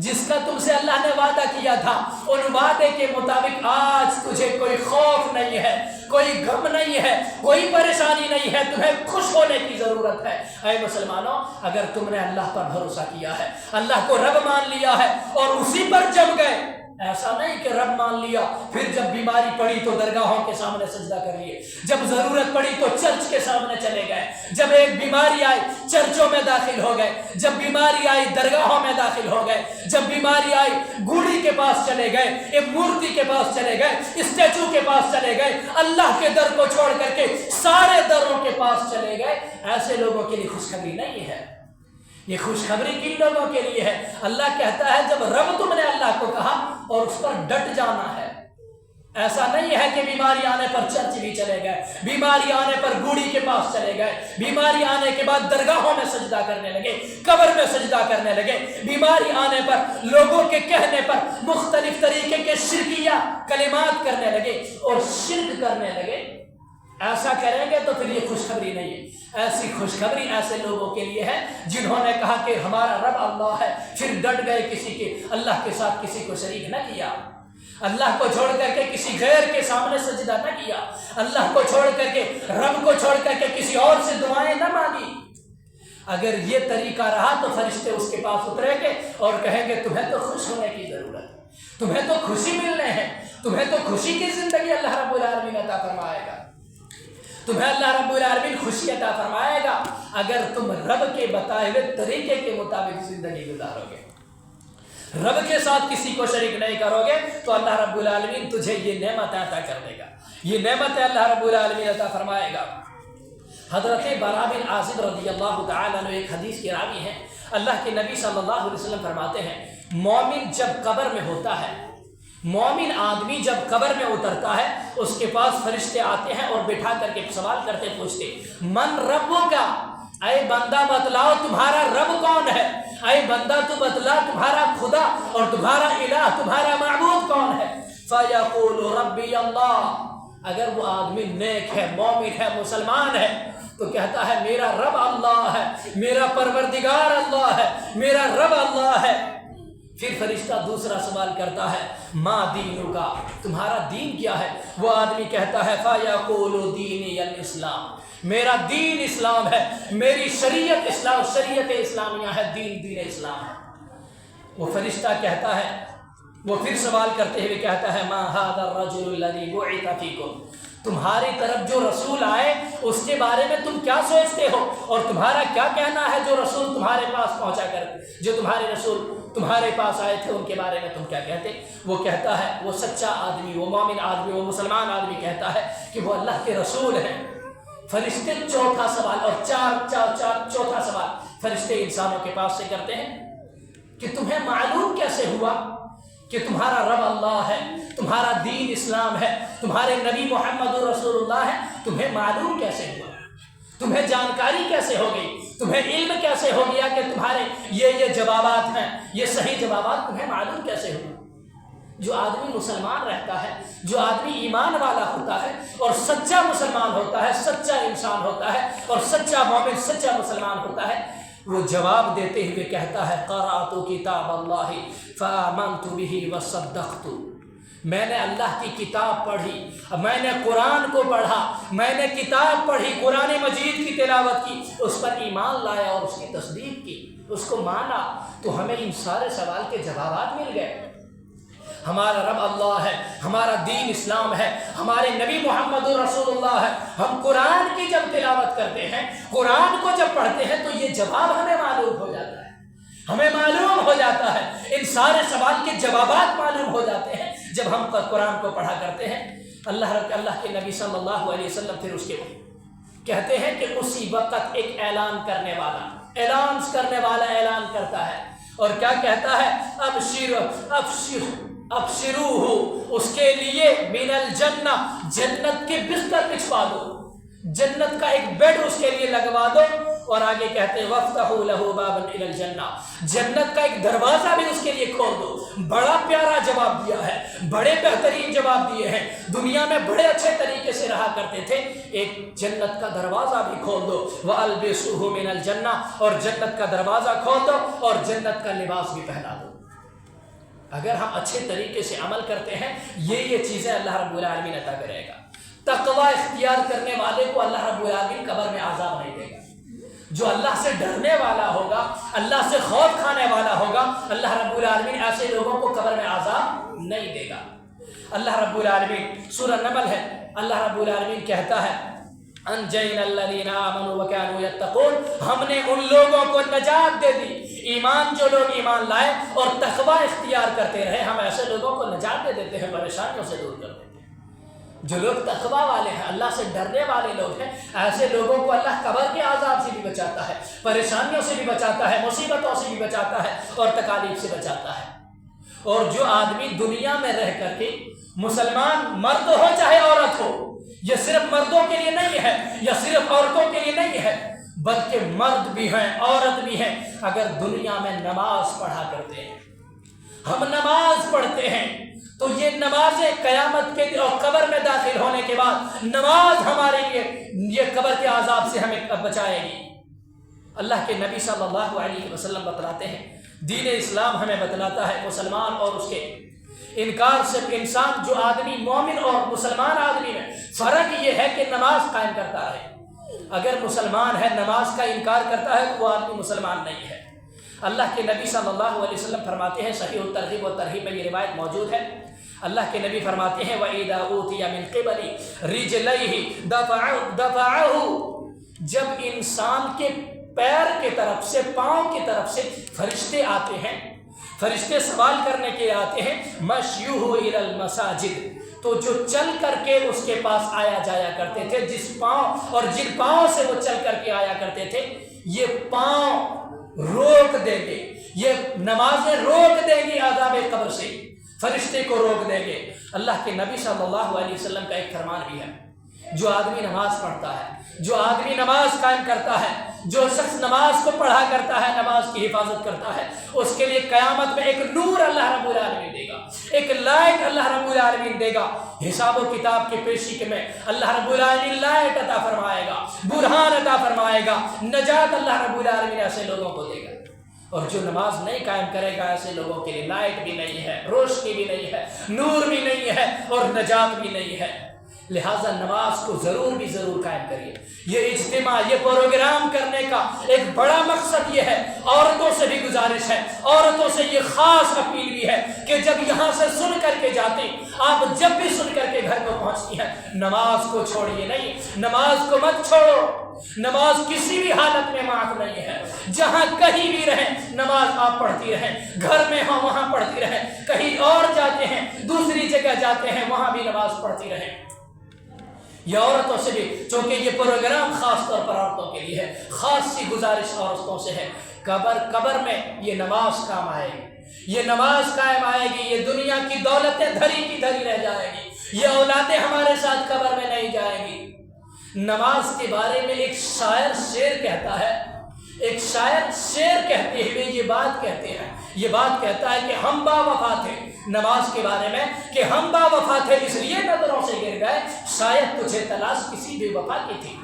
S1: جس کا تم سے اللہ نے وعدہ کیا تھا، ان وعدے کے مطابق آج تجھے کوئی خوف نہیں ہے، کوئی غم نہیں ہے، کوئی پریشانی نہیں ہے، تمہیں خوش ہونے کی ضرورت ہے۔ اے مسلمانوں، اگر تم نے اللہ پر بھروسہ کیا ہے، اللہ کو رب مان لیا ہے اور اسی پر جم گئے، ایسا نہیں کہ رب مان لیا پھر جب بیماری پڑی تو درگاہوں کے سامنے سجدہ کر لیے، جب ضرورت پڑی تو چرچ کے سامنے چلے گئے، جب ایک بیماری آئی چرچوں میں داخل ہو گئے، جب بیماری آئی درگاہوں میں داخل ہو گئے، جب بیماری آئی گوڑی کے پاس چلے گئے، ایک مورتی کے پاس چلے گئے، اسٹیچو کے پاس چلے گئے، اللہ کے در کو چھوڑ کر کے سارے دروں کے پاس چلے گئے۔ ایسے لوگوں کے لیے خوشخبری نہیں ہے، یہ خوشخبری کن لوگوں کے لیے ہے؟ اللہ کہتا ہے جب رب تم نے اللہ کو کہا اور اس پر ڈٹ جانا ہے۔ ایسا نہیں ہے کہ بیماری آنے پر چرچ بھی چلے گئے، بیماری آنے پر گوڑی کے پاس چلے گئے، بیماری آنے کے بعد درگاہوں میں سجدہ کرنے لگے، قبر میں سجدہ کرنے لگے، بیماری آنے پر لوگوں کے کہنے پر مختلف طریقے کے شرکیہ کلمات کرنے لگے اور شرک کرنے لگے۔ ایسا کریں گے تو پھر یہ خوشخبری نہیں ہے۔ ایسی خوشخبری ایسے لوگوں کے لیے ہے جنہوں نے کہا کہ ہمارا رب اللہ ہے، پھر ڈٹ گئے، کسی کے اللہ کے ساتھ کسی کو شریک نہ کیا، اللہ کو چھوڑ کر کے کسی غیر کے سامنے سجدہ نہ کیا، اللہ کو چھوڑ کر کے، رب کو چھوڑ کر کے کسی اور سے دعائیں نہ مانگی۔ اگر یہ طریقہ رہا تو فرشتے اس کے پاس اتریں گے اور کہیں گے تمہیں تو خوش ہونے کی ضرورت ہے، تمہیں تو خوشی ملنے ہے، تمہیں تو خوشی کی زندگی اللہ رب العالمین عطا فرمائے گا، تمہیں اللہ رب العالمین خوشی عطا فرمائے گا اگر تم رب کے بتائے ہوئے طریقے کے مطابق زندگی گزارو گے، رب کے ساتھ کسی کو شریک نہیں کرو گے تو اللہ رب العالمین تجھے یہ نعمت عطا کر دے گا، یہ نعمت اللہ رب العالمین عطا فرمائے گا۔ حضرت براء بن عازب رضی اللہ تعالیٰ عنہ ایک حدیث کے راوی ہیں، اللہ کے نبی صلی اللہ علیہ وسلم فرماتے ہیں مومن جب قبر میں ہوتا ہے، مومن آدمی جب قبر میں اترتا ہے اس کے پاس فرشتے آتے ہیں اور بٹھا کر کے سوال کرتے پوچھتے من ربک، اے بندہ بتلاؤ تمہارا رب کون ہے، اے بندہ تو بتلا تمہارا خدا اور تمہارا الہ، تمہارا معبود کون ہے، فیقول ربی اللہ، اگر وہ آدمی نیک ہے، مومن ہے، مسلمان ہے تو کہتا ہے میرا رب اللہ ہے، میرا پروردگار اللہ ہے، میرا رب اللہ ہے۔ پھر فرشتہ دوسرا سوال کرتا ہے ما دینک، تمہارا دین کیا ہے؟ وہ آدمی کہتا ہے فیقول دینی الاسلام، میرا دین اسلام ہے، میری شریعت اسلام، شریعت اسلامیہ ہے، دین اسلام ہے۔ وہ فرشتہ کہتا ہے، وہ پھر سوال کرتے ہوئے کہتا ہے ما ھذا الرجل الذی بعث فیکم، تمہاری طرف جو رسول آئے اس کے بارے میں تم کیا سوچتے ہو، اور تمہارا کیا کہنا ہے جو رسول تمہارے پاس پہنچا کر، جو تمہارے رسول تمہارے پاس آئے تھے ان کے بارے میں تم کیا کہتے؟ وہ کہتا ہے، وہ سچا آدمی، وہ مومن آدمی، وہ مسلمان آدمی کہتا ہے کہ وہ اللہ کے رسول ہیں۔ فرشتے چوتھا سوال اور چوتھا سوال فرشتے انسانوں کے پاس سے کرتے ہیں کہ تمہیں معلوم کیسے ہوا کہ تمہارا رب اللہ ہے، تمہارا دین اسلام ہے، تمہارے نبی محمد رسول اللہ ہے، تمہیں معلوم کیسے ہوا، تمہیں جانکاری کیسے ہو گئی، تمہیں علم کیسے ہو گیا کہ تمہارے یہ جوابات ہیں، یہ صحیح جوابات تمہیں معلوم کیسے ہوا؟ جو آدمی مسلمان رہتا ہے، جو آدمی ایمان والا ہوتا ہے اور سچا مسلمان ہوتا ہے، سچا انسان ہوتا ہے اور سچا مومن، سچا مسلمان ہوتا ہے، وہ جواب دیتے ہوئے کہتا ہے قرأت کتاب اللہ فآمنت بہ وصدقت، میں نے اللہ کی کتاب پڑھی، میں نے قرآن کو پڑھا، میں نے کتاب پڑھی، قرآن مجید کی تلاوت کی، اس پر ایمان لایا اور اس کی تصدیق کی، اس کو مانا، تو ہمیں ان سارے سوال کے جوابات مل گئے۔ ہمارا رب اللہ ہے، ہمارا دین اسلام ہے، ہمارے نبی محمد رسول اللہ ہے، ہم قرآن کی جب تلاوت کرتے ہیں، قرآن کو جب پڑھتے ہیں تو یہ جواب ہمیں معلوم ہو جاتا ہے، ہمیں معلوم ہو جاتا ہے، ان سارے سوال کے جوابات معلوم ہو جاتے ہیں جب ہم قرآن کو پڑھا کرتے ہیں۔ اللہ کے نبی صلی اللہ علیہ وسلم پھر اس کے کہتے ہیں کہ اسی وقت ایک اعلان کرنے والا اعلان کرتا ہے، اور کیا کہتا ہے ابشروہ، اس کے لیے من الجنہ، جنت کے بستر بچھوا دو، جنت کا ایک بیڈ اس کے لیے لگوا دو، اور آگے کہتے ہیں وَافْتَحُوا لَهُ بَابًا إِلَى الْجَنَّةِ، جنت کا ایک دروازہ بھی اس کے لیے کھول دو۔ بڑا پیارا جواب دیا ہے، بڑے بہترین جواب دیے ہیں، دنیا میں بڑے اچھے طریقے سے رہا کرتے تھے، ایک جنت کا دروازہ بھی کھول دو، وَأَلْبِسُوهُ مِنَ الْجَنَّةِ، اور جنت کا دروازہ کھول دو اور جنت کا لباس بھی پہنا دو۔ اگر ہم اچھے طریقے سے عمل کرتے ہیں یہ چیزیں اللہ رب العالمین عطا کرے گا۔ تقوی اختیار کرنے والے کو اللہ رب العالمین قبر میں عذاب نہیں دے گا۔ جو اللہ سے ڈرنے والا ہوگا، اللہ سے خوف کھانے والا ہوگا، اللہ رب العالمین ایسے لوگوں کو قبر میں عذاب نہیں دے گا۔ اللہ رب العالمین سورہ نمل ہے، اللہ رب العالمین کہتا ہے انجینا الذین آمنوا وکانوا یتقون، ہم نے ان لوگوں کو نجات دے دی، ایمان جو لوگ ایمان لائے اور تقوی اختیار کرتے رہے، ہم ایسے لوگوں کو نجات دے دیتے ہیں، پریشانیوں سے دور کر دیتے ہیں۔ جو لوگ تقوی والے ہیں، اللہ سے ڈرنے والے لوگ ہیں، ایسے لوگوں کو اللہ قبر کے عذاب سے بھی بچاتا ہے، پریشانیوں سے بھی بچاتا ہے، مصیبتوں سے بھی بچاتا ہے اور تکالیف سے بچاتا ہے۔ اور جو آدمی دنیا میں رہ کر کے مسلمان مرد ہو چاہے عورت ہو، یہ صرف مردوں کے لیے نہیں ہے یا صرف عورتوں کے لیے نہیں ہے، بلکہ مرد بھی ہیں، عورت بھی ہیں، اگر دنیا میں نماز پڑھا کرتے ہیں، ہم نماز پڑھتے ہیں، تو یہ نمازیں قیامت کے دن اور قبر میں داخل ہونے کے بعد نماز ہمارے لیے یہ قبر کے عذاب سے ہمیں بچائے گی۔ اللہ کے نبی صلی اللہ علیہ وسلم بتلاتے ہیں، دین اسلام ہمیں بتلاتا ہے مسلمان اور اس کے انکار سے انسان، جو آدمی مومن اور مسلمان آدمی میں فرق یہ ہے کہ نماز قائم کرتا ہے۔ اگر مسلمان ہے نماز کا انکار کرتا ہے تو وہ آدمی مسلمان نہیں ہے۔ اللہ کے نبی صلی اللہ علیہ وسلم فرماتے ہیں، صحیح الترغیب و ترہیب میں یہ روایت موجود ہے، اللہ کے نبی فرماتے ہیں وَإِذَا أُوتِيَ مِنْ قِبَلِ رِجْلَيْهِ دَفَعَهُ، جب انسان کے پیر کے طرف سے، پاؤں کی طرف سے فرشتے آتے ہیں، فرشتے سوال کرنے کے آتے ہیں، مَشْيُهُ إِلَى الْمَسَاجِدِ، تو جو چل کر کے اس کے پاس آیا جایا کرتے تھے، جس پاؤں اور جن پاؤں سے وہ چل کر کے آیا کرتے تھے، یہ پاؤں روک دیں گے، یہ نمازیں روک دیں گی عذاب قبر سے، فرشتے کو روک دیں گے۔ اللہ کے نبی صلی اللہ علیہ وسلم کا ایک فرمان بھی ہے، جو آدمی نماز پڑھتا ہے، جو آدمی نماز قائم کرتا ہے، جو شخص نماز کو پڑھا کرتا ہے، نماز کی حفاظت کرتا ہے، اس کے لیے قیامت میں ایک نور اللہ رب العالمین دے گا، ایک لائٹ اللہ رب العالمین دے گا۔ حساب و کتاب کے پیشی کے میں اللہ رب العالمین لائٹ عطا فرمائے گا، برہان عطا فرمائے گا، نجات اللہ رب العالمین ایسے لوگوں کو دے گا۔ اور جو نماز نہیں قائم کرے گا ایسے لوگوں کے لیے لائٹ بھی نہیں ہے، روشنی بھی نہیں ہے، نور بھی نہیں ہے اور نجات بھی نہیں ہے۔ لہٰذا نماز کو ضرور قائم کریے۔ یہ اجتماع، یہ پروگرام کرنے کا ایک بڑا مقصد یہ ہے، عورتوں سے بھی گزارش ہے، عورتوں سے یہ خاص اپیل بھی ہے کہ جب یہاں سے سن کر کے جاتے ہیں، آپ جب بھی سن کر کے گھر کو پہنچتی ہیں، نماز کو چھوڑیے نہیں، نماز کو مت چھوڑو۔ نماز کسی بھی حالت میں معاف نہیں ہے، جہاں کہیں بھی رہیں نماز آپ پڑھتی رہیں، گھر میں ہوں وہاں پڑھتی رہیں، کہیں اور جاتے ہیں دوسری جگہ جاتے ہیں وہاں بھی نماز پڑھتی رہیں۔ یہ عورتوں سے بھی، چونکہ یہ پروگرام خاص طور پر عورتوں کے لیے ہے، خاص سی گزارش عورتوں سے ہے، قبر میں یہ نماز کام آئے گی، یہ نماز قائم آئے گی، یہ دنیا کی دولتیں دھری کی دھری رہ جائے گی، یہ اولادیں ہمارے ساتھ قبر میں نہیں جائیں گی۔ نماز کے بارے میں ایک شاعر شعر کہتا ہے، ایک شاعر شعر کہتے ہوئے یہ بات کہتے ہیں، یہ بات کہتا ہے کہ ہم با وفا تھے نماز کے بارے میں، کہ ہم با وفا تھے اس لیے نظروں سے گر گئے، شاید تجھے تلاش کسی بے وفا کی تھی۔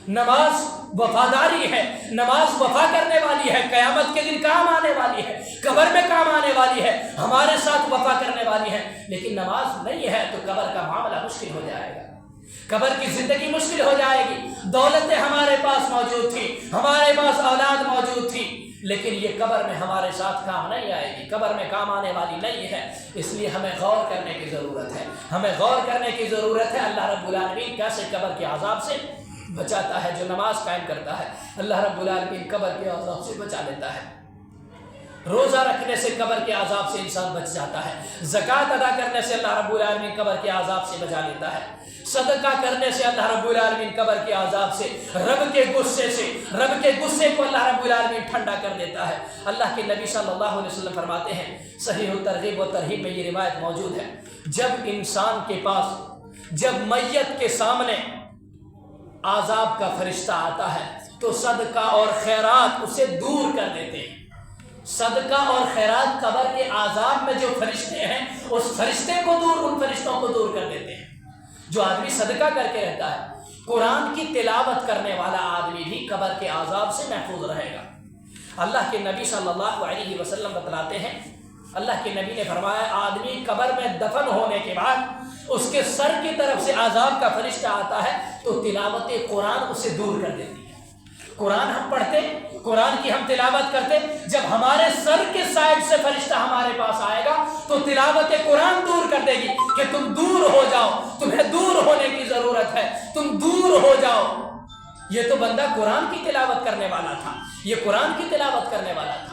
S1: نماز وفاداری ہے، نماز وفا کرنے والی ہے، قیامت کے دن کام آنے والی ہے، قبر میں کام آنے والی ہے، ہمارے ساتھ وفا کرنے والی ہے۔ لیکن نماز نہیں ہے تو قبر کا معاملہ مشکل ہو جائے گا، قبر کی زندگی مشکل ہو جائے گی۔ دولتیں ہمارے پاس موجود تھی، ہمارے پاس اولاد موجود تھی، لیکن یہ قبر میں ہمارے ساتھ کام نہیں آئے گی، قبر میں کام آنے والی نہیں ہے۔ اس لیے ہمیں غور کرنے کی ضرورت ہے، ہمیں غور کرنے کی ضرورت ہے۔ اللہ رب العالمین کیسے قبر کے عذاب سے بچاتا ہے؟ جو نماز قائم کرتا ہے اللہ رب العالمین قبر کے عذاب سے بچا لیتا ہے۔ روزہ رکھنے سے قبر کے عذاب سے انسان بچ جاتا ہے، زکوٰۃ ادا کرنے سے اللہ رب العالمین قبر کے عذاب سے بچا لیتا ہے، صدقہ کرنے سے اللہ رب العالمین قبر کے عذاب سے، رب کے غصے کو اللہ رب العالمین ٹھنڈا کر دیتا ہے۔ اللہ کے نبی صلی اللہ علیہ وسلم فرماتے ہیں، صحیح الترغیب و ترہیب میں یہ روایت موجود ہے، جب انسان کے پاس، جب میت کے سامنے عذاب کا فرشتہ آتا ہے تو صدقہ اور خیرات اسے دور کر دیتے ہیں۔ صدقہ اور خیرات قبر کے عذاب میں جو فرشتے ہیں اس فرشتے کو ان فرشتوں کو دور کر دیتے ہیں۔ جو آدمی صدقہ کر کے رہتا ہے، قرآن کی تلاوت کرنے والا آدمی بھی قبر کے عذاب سے محفوظ رہے گا۔ اللہ کے نبی صلی اللہ علیہ وسلم بتلاتے ہیں، اللہ کے نبی نے فرمایا، آدمی قبر میں دفن ہونے کے بعد اس کے سر کی طرف سے عذاب کا فرشتہ آتا ہے تو تلاوت قرآن اسے دور کر دیتی ہے۔ قرآن ہم پڑھتے، قرآن کی ہم تلاوت کرتے، جب ہمارے سر کے سائڈ سے فرشتہ ہمارے پاس آئے گا تو تلاوت قرآن دور کر دے گی کہ تم دور ہو جاؤ، تمہیں دور ہونے کی ضرورت ہے، تم دور ہو جاؤ۔ یہ تو بندہ قرآن کی تلاوت کرنے والا تھا، یہ قرآن کی تلاوت کرنے والا تھا۔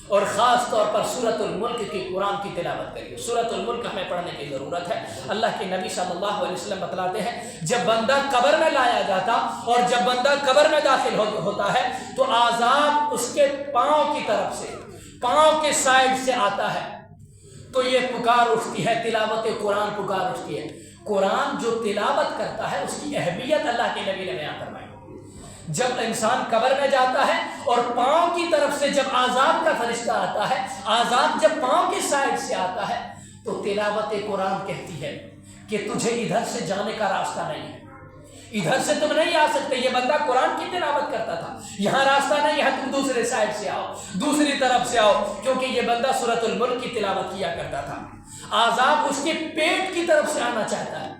S1: اور خاص طور پر سورۃ الملک کی قرآن کی تلاوت کریے، سورۃ الملک ہمیں پڑھنے کی ضرورت ہے۔ اللہ کے نبی صلی اللہ علیہ وسلم بتلاتے ہیں، جب بندہ قبر میں لایا جاتا اور جب بندہ قبر میں داخل ہوتا ہے تو عذاب اس کے پاؤں کی طرف سے، پاؤں کے سائڈ سے آتا ہے تو یہ پکار اٹھتی ہے، تلاوت قرآن پکار اٹھتی ہے۔ قرآن جو تلاوت کرتا ہے اس کی اہمیت اللہ کے نبی نے بیان فرمائی۔ جب انسان قبر میں جاتا ہے اور پاؤں کی طرف سے جب عذاب کا فرشتہ آتا ہے، عذاب جب پاؤں کی سائڈ سے آتا ہے تو تلاوت قرآن کہتی ہے کہ تجھے ادھر سے جانے کا راستہ نہیں ہے، ادھر سے تم نہیں آ سکتے۔ یہ بندہ قرآن کی تلاوت کرتا تھا، یہاں راستہ نہیں ہے، تم دوسرے سائڈ سے آؤ، دوسری طرف سے آؤ، کیونکہ یہ بندہ سورۃ الملک کی تلاوت کیا کرتا تھا۔ عذاب اس کے پیٹ کی طرف سے آنا چاہتا ہے،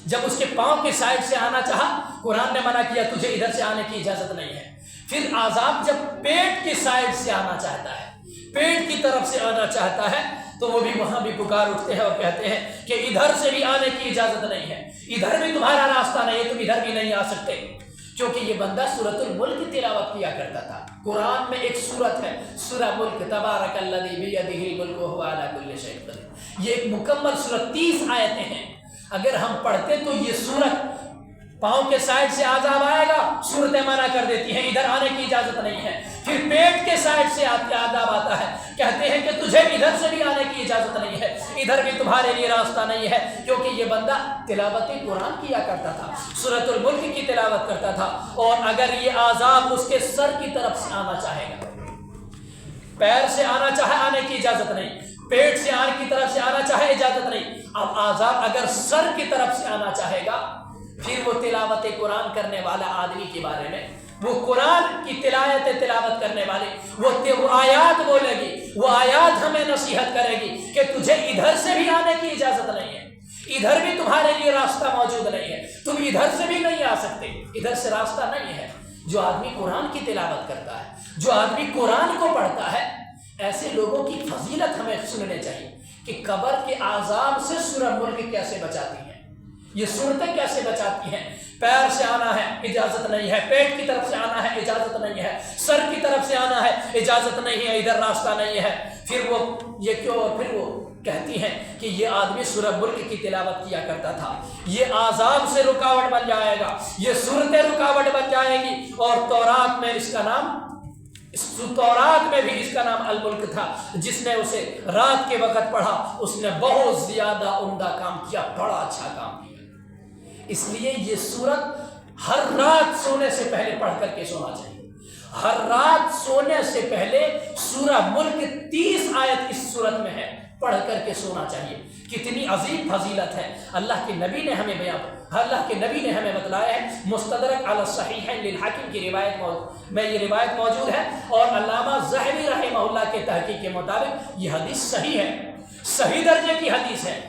S1: جب اس کے پاؤں کے سائڈ سے آنا چاہا، قرآن نے منع کیا، تجھے ادھر سے آنے کی اجازت نہیں ہے۔ پھر عذاب جب پیٹ کی سائڈ سے آنا چاہتا ہے، پیٹ کی طرف سے آنا چاہتا ہے تو وہ بھی وہاں بھی پکار اٹھتے ہیں اور کہتے ہیں کہ ادھر سے بھی آنے کی اجازت نہیں ہے، ادھر بھی تمہارا راستہ نہیں ہے، تم ادھر بھی نہیں آ سکتے۔ کیونکہ یہ بندہ سورۃ الملک کی تلاوت کیا کرتا تھا۔ قرآن میں ایک سورت ہے سورہ ملک، تبارک الذی بیدہ الملک وہو علی کل شیء قدیر، یہ ایک مکمل سورت 30 آیتیں ہیں۔ اگر ہم پڑھتے تو یہ سورت پاؤں کے سائڈ سے عذاب آئے گا، سورتیں منع کر دیتی ہیں، ادھر آنے کی اجازت نہیں ہے۔ پھر پیٹ کے سائڈ سے عذاب آتا ہے، کہتے ہیں کہ تجھے ادھر سے بھی آنے کی اجازت نہیں ہے، ادھر بھی تمہارے لیے راستہ نہیں ہے، کیونکہ یہ بندہ تلاوت قرآن کیا کرتا تھا، سورۃ الملک کی تلاوت کرتا تھا۔ اور اگر یہ عذاب اس کے سر کی طرف سے آنا چاہے گا، پیر سے آنا چاہے آنے کی اجازت نہیں، پیٹ سے آنے کی طرف سے آنا چاہے اجازت نہیں۔ اب عذاب اگر سر کی طرف سے آنا چاہے گا، پھر وہ تلاوت قرآن کرنے والا آدمی کے بارے میں وہ قرآن کی تلاوت کرنے والے، وہ آیات بولے گی، وہ آیات ہمیں نصیحت کرے گی کہ تجھے ادھر سے بھی آنے کی اجازت نہیں ہے، ادھر بھی تمہارے لیے راستہ موجود نہیں ہے، تم ادھر سے بھی نہیں آ سکتے، ادھر سے راستہ نہیں ہے۔ جو آدمی قرآن کی تلاوت کرتا ہے، جو آدمی قرآن کو پڑھتا ہے، ایسے لوگوں کی فضیلت ہمیں سننے چاہیے کہ قبر کے عذاب سے سورہ ملک کیسے بچاتی ہیں، یہ صورتیں کیسے بچاتی ہیں۔ پیر سے آنا ہے اجازت نہیں ہے، پیٹ کی طرف سے آنا ہے اجازت نہیں ہے، سر کی طرف سے آنا ہے اجازت نہیں ہے، ادھر راستہ نہیں ہے۔ پھر وہ یہ کیوں، اور پھر وہ کہتی ہیں کہ یہ آدمی سورہ ملک کی تلاوت کیا کرتا تھا، یہ عذاب سے رکاوٹ بن جائے گا، یہ صورتیں رکاوٹ بن جائے گی۔ اور تورات میں اس کا نام، تورات میں بھی اس کا نام الملک تھا۔ جس نے اسے رات کے وقت پڑھا اس نے بہت زیادہ عمدہ کام کیا، بڑا اچھا کام کیا۔ اس لیے یہ سورت ہر رات سونے سے پہلے پڑھ کر کے سونا چاہیے۔ ہر رات سونے سے پہلے سورہ ملک 30 آیت اس سورت میں ہے، پڑھ کر کے سونا چاہیے۔ کتنی عظیم فضیلت ہے، اللہ کے نبی نے ہمیں اللہ کے نبی نے ہمیں بتلایا ہے۔ مستدرک علی الصحیحین للحاکم کی روایت میں یہ روایت موجود ہے، اور علامہ ذہبی رحمہ اللہ کے تحقیق کے مطابق یہ حدیث صحیح ہے، صحیح درجے کی حدیث ہے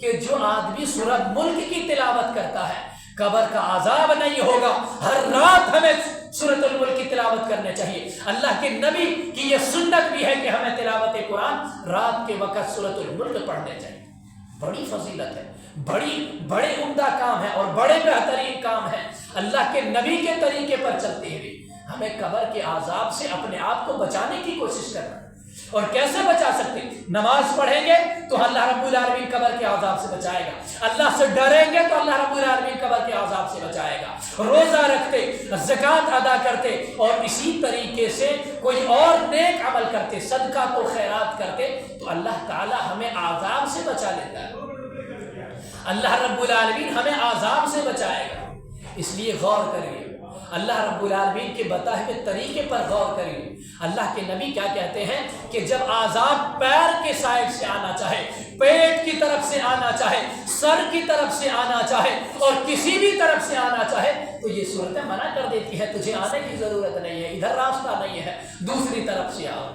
S1: کہ جو آدمی سورہ ملک کی تلاوت کرتا ہے قبر کا عذاب نہیں ہوگا۔ ہر رات ہمیں سورۃ الملک کی تلاوت کرنے چاہیے۔ اللہ کے نبی کی یہ سنت بھی ہے کہ ہمیں تلاوت قرآن رات کے وقت سورۃ الملک پڑھنے چاہیے۔ بڑی فضیلت ہے، بڑے عمدہ کام ہے اور بڑے بہترین کام ہے۔ اللہ کے نبی کے طریقے پر چلتے ہوئے ہمیں قبر کے عذاب سے اپنے آپ کو بچانے کی کوشش کرنا۔ اور کیسے بچا سکتے؟ نماز پڑھیں گے تو اللہ رب العالمین قبر کے عذاب سے بچائے گا، اللہ سے ڈریں گے تو اللہ رب العالمین قبر کے عذاب سے بچائے گا، روزہ رکھتے، زکوٰۃ ادا کرتے، اور اسی طریقے سے کوئی اور نیک عمل کرتے، صدقہ و خیرات کرتے، تو اللہ تعالی ہمیں عذاب سے بچا لیتا ہے۔ اللہ رب العالمین ہمیں عذاب سے بچائے گا۔ اس لیے غور کریے، اللہ رب العالمین کے بتائے ہوئے طریقے پر غور کریے۔ اللہ کے نبی کیا کہتے ہیں کہ جب عذاب پیر کے سائڈ سے آنا چاہے، پیٹ کی طرف سے آنا چاہے، سر کی طرف سے آنا چاہے، اور کسی بھی طرف سے آنا چاہے، تو یہ صورتیں منع کر دیتی ہے، تجھے آنے کی ضرورت نہیں ہے، ادھر راستہ نہیں ہے، دوسری طرف سے آؤ۔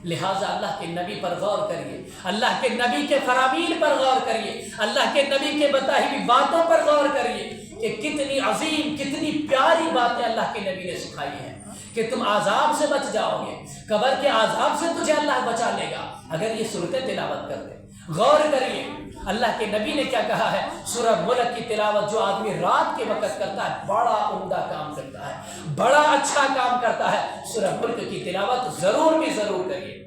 S1: لہٰذا اللہ کے نبی پر غور کریے، اللہ کے نبی کے فرامین پر غور کریے، اللہ کے نبی کے بتائی ہوئی باتوں پر غور کریے کہ کتنی عظیم، کتنی پیاری باتیں اللہ کے نبی نے سکھائی ہیں کہ تم عذاب سے بچ جاؤ گے، قبر کے عذاب سے تجھے اللہ بچا لے گا اگر یہ صورتیں تلاوت کرتے۔ غور کریے اللہ کے نبی نے کیا کہا ہے۔ سورہ ملک کی تلاوت جو آدمی رات کے وقت کرتا ہے بڑا عمدہ کام کرتا ہے، بڑا اچھا کام کرتا ہے۔ سورہ ملک کی تلاوت ضرور بھی ضرور کریے،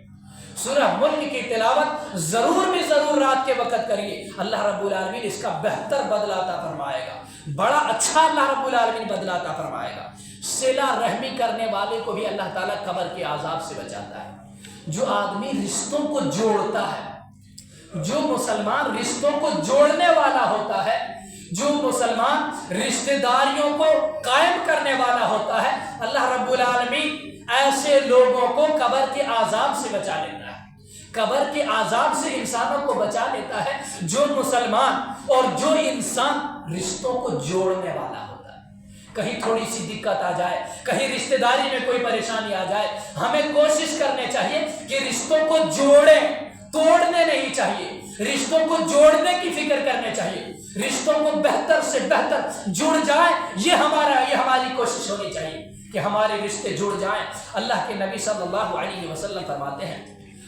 S1: سورہ ملک کی تلاوت ضرور بھی ضرور رات کے وقت کریے، اللہ رب العالمین اس کا بہتر بدلہ عطا فرمائے گا، بڑا اچھا اللہ رب العالمین بدلہ عطا فرمائے گا۔ صلہ رحمی کرنے والے کو بھی اللہ تعالیٰ قبر کے عذاب سے بچاتا ہے۔ جو آدمی رشتوں کو جوڑتا ہے، جو مسلمان رشتوں کو جوڑنے والا ہوتا ہے، جو مسلمان رشتہ داریوں کو قائم کرنے والا ہوتا ہے، اللہ رب العالمین ایسے لوگوں کو قبر کے عذاب سے بچا لیتا ہے۔ قبر کے عذاب سے انسانوں کو بچا لیتا ہے جو مسلمان اور جو انسان رشتوں کو جوڑنے والا ہوتا ہے۔ کہیں تھوڑی سی دقت آ جائے، کہیں رشتہ داری میں کوئی پریشانی آ جائے، ہمیں کوشش کرنے چاہیے کہ رشتوں کو جوڑیں، توڑنے نہیں چاہیے، رشتوں کو جوڑنے کی فکر کرنے چاہیے، رشتوں کو بہتر سے بہتر جڑ جائے، یہ ہماری کوشش ہونی چاہیے کہ ہمارے رشتے جڑ جائیں۔ اللہ کے نبی صلی اللہ علیہ وسلم فرماتے ہیں،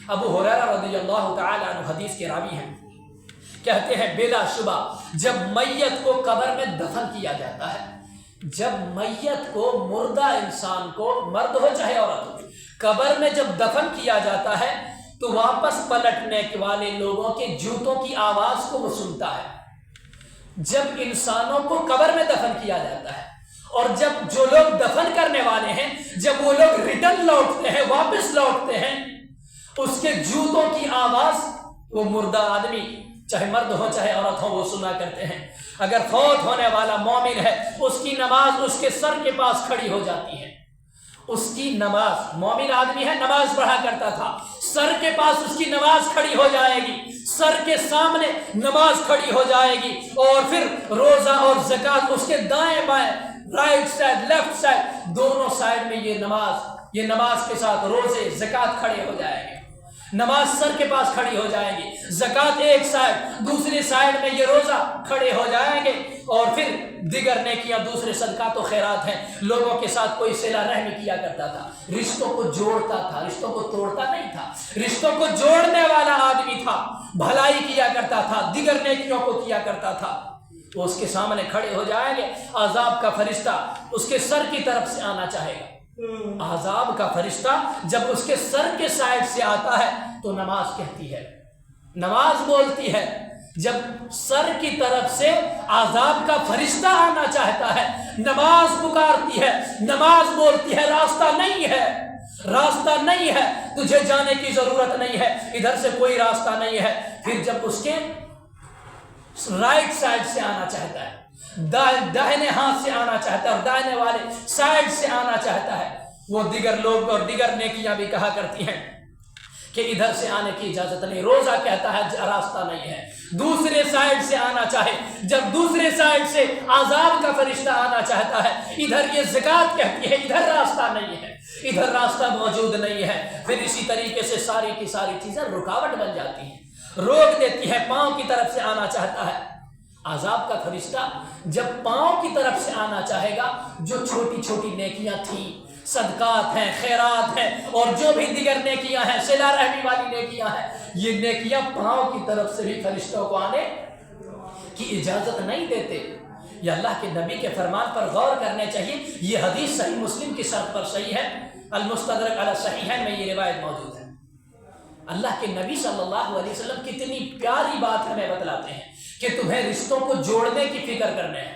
S1: ابو ہریرہ رضی اللہ تعالی عنہ حدیث کے راوی ہیں، کہتے ہیں بلا شبہ جب میت کو قبر میں دفن کیا جاتا ہے، جب میت کو، مردہ انسان کو، مرد ہو چاہے عورت ہو، قبر میں جب دفن کیا جاتا ہے تو واپس پلٹنے والے لوگوں کے جوتوں کی آواز کو وہ سنتا ہے۔ جب انسانوں کو قبر میں دفن کیا جاتا ہے اور جب جو لوگ دفن کرنے والے ہیں، جب وہ لوگ ریٹرن لوٹتے ہیں، واپس لوٹتے ہیں، اس کے جوتوں کی آواز وہ مردہ آدمی، چاہے مرد ہو چاہے عورت ہو، وہ سنا کرتے ہیں۔ اگر فوت ہونے والا مومن ہے، اس کی نماز اس کے سر کے پاس کھڑی ہو جاتی ہے، اس کی نماز، مومن آدمی ہے، نماز پڑھا کرتا تھا، سر کے پاس اس کی نماز کھڑی ہو جائے گی، سر کے سامنے نماز کھڑی ہو جائے گی، اور پھر روزہ اور زکوٰۃ اس کے دائیں بائیں رائٹ سائڈ لیفٹ سائڈ دونوں سائڈ میں یہ نماز کے ساتھ روزے زکوٰۃ کھڑے ہو جائیں گے. نماز سر کے پاس کھڑی ہو جائیں گی, زکوٰۃ ایک سائڈ, دوسری سائڈ میں یہ روزہ کھڑے ہو جائیں گے, اور پھر دیگر نیکیاں دوسرے صدقات و خیرات ہیں. لوگوں کے ساتھ کوئی صلہ رحمی کیا کرتا تھا, رشتوں کو جوڑتا تھا, رشتوں کو توڑتا نہیں تھا, رشتوں کو جوڑنے والا آدمی تھا, بھلائی کیا کرتا تھا, دیگر نیکیوں کو کیا کرتا تھا. وہ اس کے سامنے کھڑے ہو جائیں گے, عذاب کا فرشتہ اس کے سر کی طرف سے آنا چاہے گا. عذاب کا فرشتہ جب اس کے سر کے سائڈ سے آتا ہے تو نماز کہتی ہے, نماز بولتی ہے. جب سر کی طرف سے عذاب کا فرشتہ آنا چاہتا ہے, نماز پکارتی ہے, نماز بولتی ہے راستہ نہیں ہے, راستہ نہیں ہے, تجھے جانے کی ضرورت نہیں ہے, ادھر سے کوئی راستہ نہیں ہے. پھر جب اس کے رائٹ سائڈ سے آنا چاہتا ہے, داہنے ہاتھ سے آنا چاہتا ہے اور داہنے والے سائڈ سے آنا چاہتا ہے, وہ دیگر لوگ اور دیگر نیکیاں بھی کہا کرتی ہیں کہ ادھر سے آنے کی اجازت نہیں. روزہ کہتا ہے راستہ نہیں ہے. دوسرے سائڈ سے آنا چاہے, جب دوسرے سائڈ سے عذاب کا فرشتہ آنا چاہتا ہے, ادھر یہ زکوٰۃ کہتی ہے ادھر راستہ نہیں ہے, ادھر راستہ موجود نہیں ہے. پھر اسی طریقے سے ساری کی ساری چیزیں رکاوٹ بن جاتی ہیں, روک دیتی ہے. پاؤں کی طرف سے آنا چاہتا ہے عذاب کا فرشتہ, جب پاؤں کی طرف سے آنا چاہے گا, جو چھوٹی چھوٹی نیکیاں تھیں, صدقات ہیں, خیرات ہیں, اور جو بھی دیگر نیکیاں ہیں, صلہ رحمی والی نیکیاں ہیں, یہ نیکیاں پاؤں کی طرف سے بھی فرشتوں کو آنے کی اجازت نہیں دیتے. یہ اللہ کے نبی کے فرمان پر غور کرنے چاہیے. یہ حدیث صحیح مسلم کی شرط پر صحیح ہے, المستدرک علی الصحیحین میں یہ روایت موجود ہے. اللہ کے نبی صلی اللہ علیہ وسلم کتنی پیاری بات ہمیں بتلاتے ہیں کہ تمہیں رشتوں کو جوڑنے کی فکر کرنے ہیں,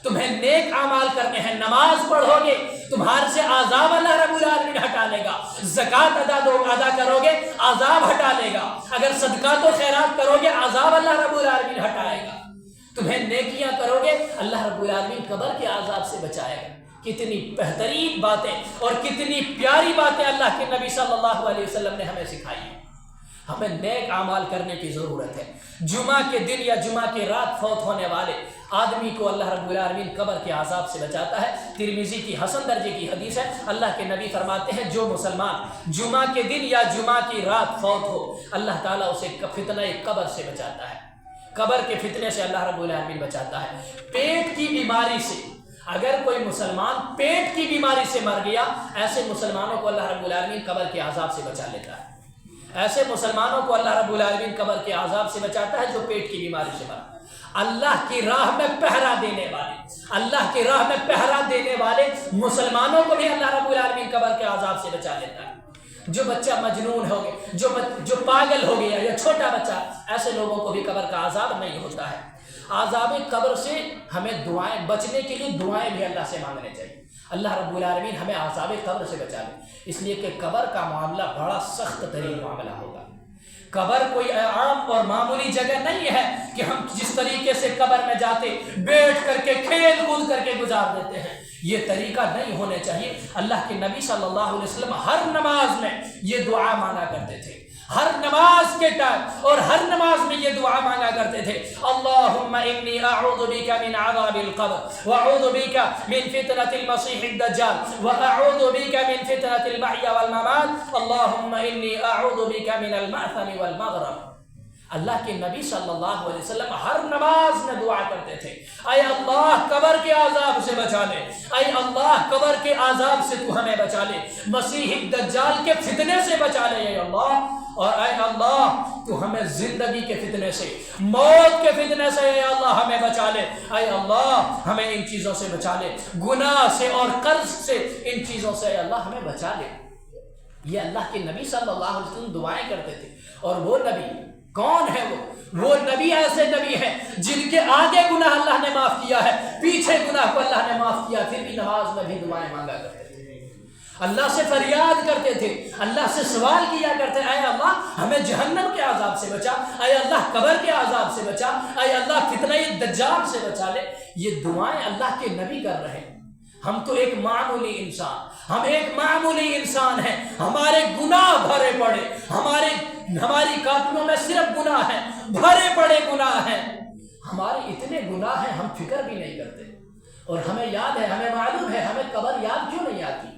S1: تمہیں نیک اعمال کرنے ہیں. نماز پڑھو گے تمہارے سے عذاب اللہ رب العالمین ہٹا لے گا, زکوٰۃ ادا کرو گے عذاب ہٹا لے گا, اگر صدقات و خیرات کرو گے عذاب اللہ رب العالمین ہٹائے گا, تمہیں نیکیاں کرو گے اللہ رب العالمین قبر کے عذاب سے بچائے گا. کتنی بہترین باتیں اور کتنی پیاری باتیں اللہ کے نبی صلی اللہ علیہ وسلم نے ہمیں سکھائی ہیں. ہمیں نیک اعمال کرنے کی ضرورت ہے. جمعہ کے دن یا جمعہ کی رات فوت ہونے والے آدمی کو اللہ رب العالمین قبر کے عذاب سے بچاتا ہے. ترمذی کی حسن درجے کی حدیث ہے. اللہ کے نبی فرماتے ہیں جو مسلمان جمعہ کے دن یا جمعہ کی رات فوت ہو, اللہ تعالیٰ اسے فتنہ قبر سے بچاتا ہے. قبر کے فتنے سے اللہ رب العالمین بچاتا ہے. پیٹ کی بیماری سے, اگر کوئی مسلمان پیٹ کی بیماری سے مر گیا, ایسے مسلمانوں کو اللہ رب العالمین قبر کے عذاب سے بچا لیتا ہے. ایسے مسلمانوں کو اللہ رب العالمین قبر کے عذاب سے بچاتا ہے جو پیٹ کی بیماری سے مر. اللہ کی راہ میں پہرا دینے والے, اللہ کی راہ میں پہرا دینے والے مسلمانوں کو بھی اللہ رب العالمین قبر کے عذاب سے بچا لیتا ہے. جو بچہ مجنون ہو گیا, جو پاگل ہو گیا یا چھوٹا بچہ, ایسے لوگوں کو بھی قبر کا عذاب نہیں ہوتا ہے. عذاب قبر سے ہمیں دعائیں, بچنے کے لیے دعائیں بھی اللہ سے مانگنے چاہیے. اللہ رب العالمین ہمیں عذاب قبر سے بچا لے, اس لیے کہ قبر کا معاملہ بڑا سخت ترین معاملہ ہوگا. قبر کوئی عام اور معمولی جگہ نہیں ہے کہ ہم جس طریقے سے قبر میں جاتے بیٹھ کر کے کھیل کود کر کے گزار دیتے ہیں, یہ طریقہ نہیں ہونے چاہیے. اللہ کے نبی صلی اللہ علیہ وسلم ہر نماز میں یہ دعا مانگا کرتے تھے, ہر نماز کے ٹائم اور ہر نماز میں یہ دعا مانگا کرتے تھے. اللہم انی اعوذ بک من عذاب القبر واعوذ بک من فتنة المسیح الدجال واعوذ بک من فتنة المحیا والممات اللہم انی اعوذ بک من المأثم والمغرم. اللہ کے نبی صلی اللہ علیہ وسلم ہر نماز میں دعا کرتے تھے, اے اللہ قبر کے عذاب سے بچا لے, اے اللہ قبر کے عذاب سے تو ہمیں بچا لے, مسیح الدجال کے فتنے سے بچا لے اے اللہ, اور اے اللہ تو ہمیں زندگی کے فتنے سے, موت کے فتنے سے اے اللہ ہمیں بچا لے, اے اللہ ہمیں ان چیزوں سے بچا لے, گناہ سے اور قرض سے, ان چیزوں سے اے اللہ ہمیں بچا لے. یہ اللہ کے نبی صلی اللہ علیہ وسلم دعائیں کرتے تھے. اور وہ نبی کون ہے؟ وہ نبی ایسے نبی ہیں جن کے آگے گناہ اللہ نے معاف کیا ہے, پیچھے گناہ کو اللہ نے معاف کیا, پھر بھی نماز میں بھی دعائیں مانگا کرتے تھے, اللہ سے فریاد کرتے تھے, اللہ سے سوال کیا کرتے, اے اللہ ہمیں جہنم کے عذاب سے بچا, اے اللہ قبر کے عذاب سے بچا, اے اللہ فتنہ دجال سے بچا لے. یہ دعائیں اللہ کے نبی کر رہے ہیں. ہم تو ایک معمولی انسان, ہم ایک معمولی انسان ہیں, ہمارے گناہ بھرے پڑے, ہماری کاپیوں میں صرف گناہ ہیں, بھرے پڑے گناہ ہیں, ہمارے اتنے گناہ ہیں ہم فکر بھی نہیں کرتے. اور ہمیں یاد ہے، ہمیں معلوم ہے، ہمیں قبر یاد کیوں نہیں آتی،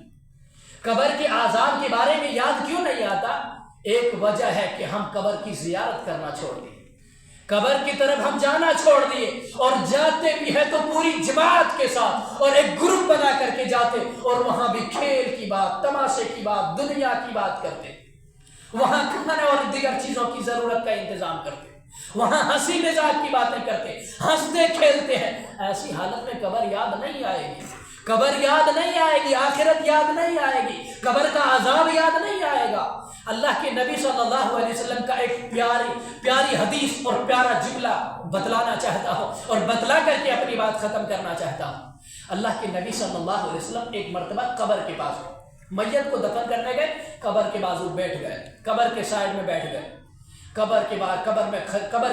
S1: قبر کے عذاب کے بارے میں یاد کیوں نہیں آتا؟ ایک وجہ ہے کہ ہم قبر کی زیارت کرنا چھوڑ دیے، قبر کی طرف ہم جانا چھوڑ دیے، اور جاتے بھی ہیں تو پوری جماعت کے ساتھ اور ایک گروپ بنا کر کے جاتے، اور وہاں بھی کھیل کی بات، تماشے کی بات، دنیا کی بات کرتے، وہاں کھانے اور دیگر چیزوں کی ضرورت کا انتظام کرتے، وہاں ہنسی مذاق کی باتیں کرتے، ہنستے کھیلتے ہیں۔ ایسی حالت میں قبر یاد نہیں آئے گی، قبر یاد نہیں آئے گی، آخرت یاد نہیں آئے گی، قبر کا عذاب یاد نہیں آئے گا۔ اللہ کے نبی صلی اللہ علیہ وسلم کا ایک پیاری حدیث اور پیارا جملہ بتلانا چاہتا ہوں، اور بتلا کر کے اپنی بات ختم کرنا چاہتا ہوں۔ اللہ کے نبی صلی اللہ علیہ وسلم ایک مرتبہ قبر کے پاس میت کو دفن کرنے گئے، قبر کے بازو بیٹھ گئے، قبر کے سائڈ میں بیٹھ گئے، قبر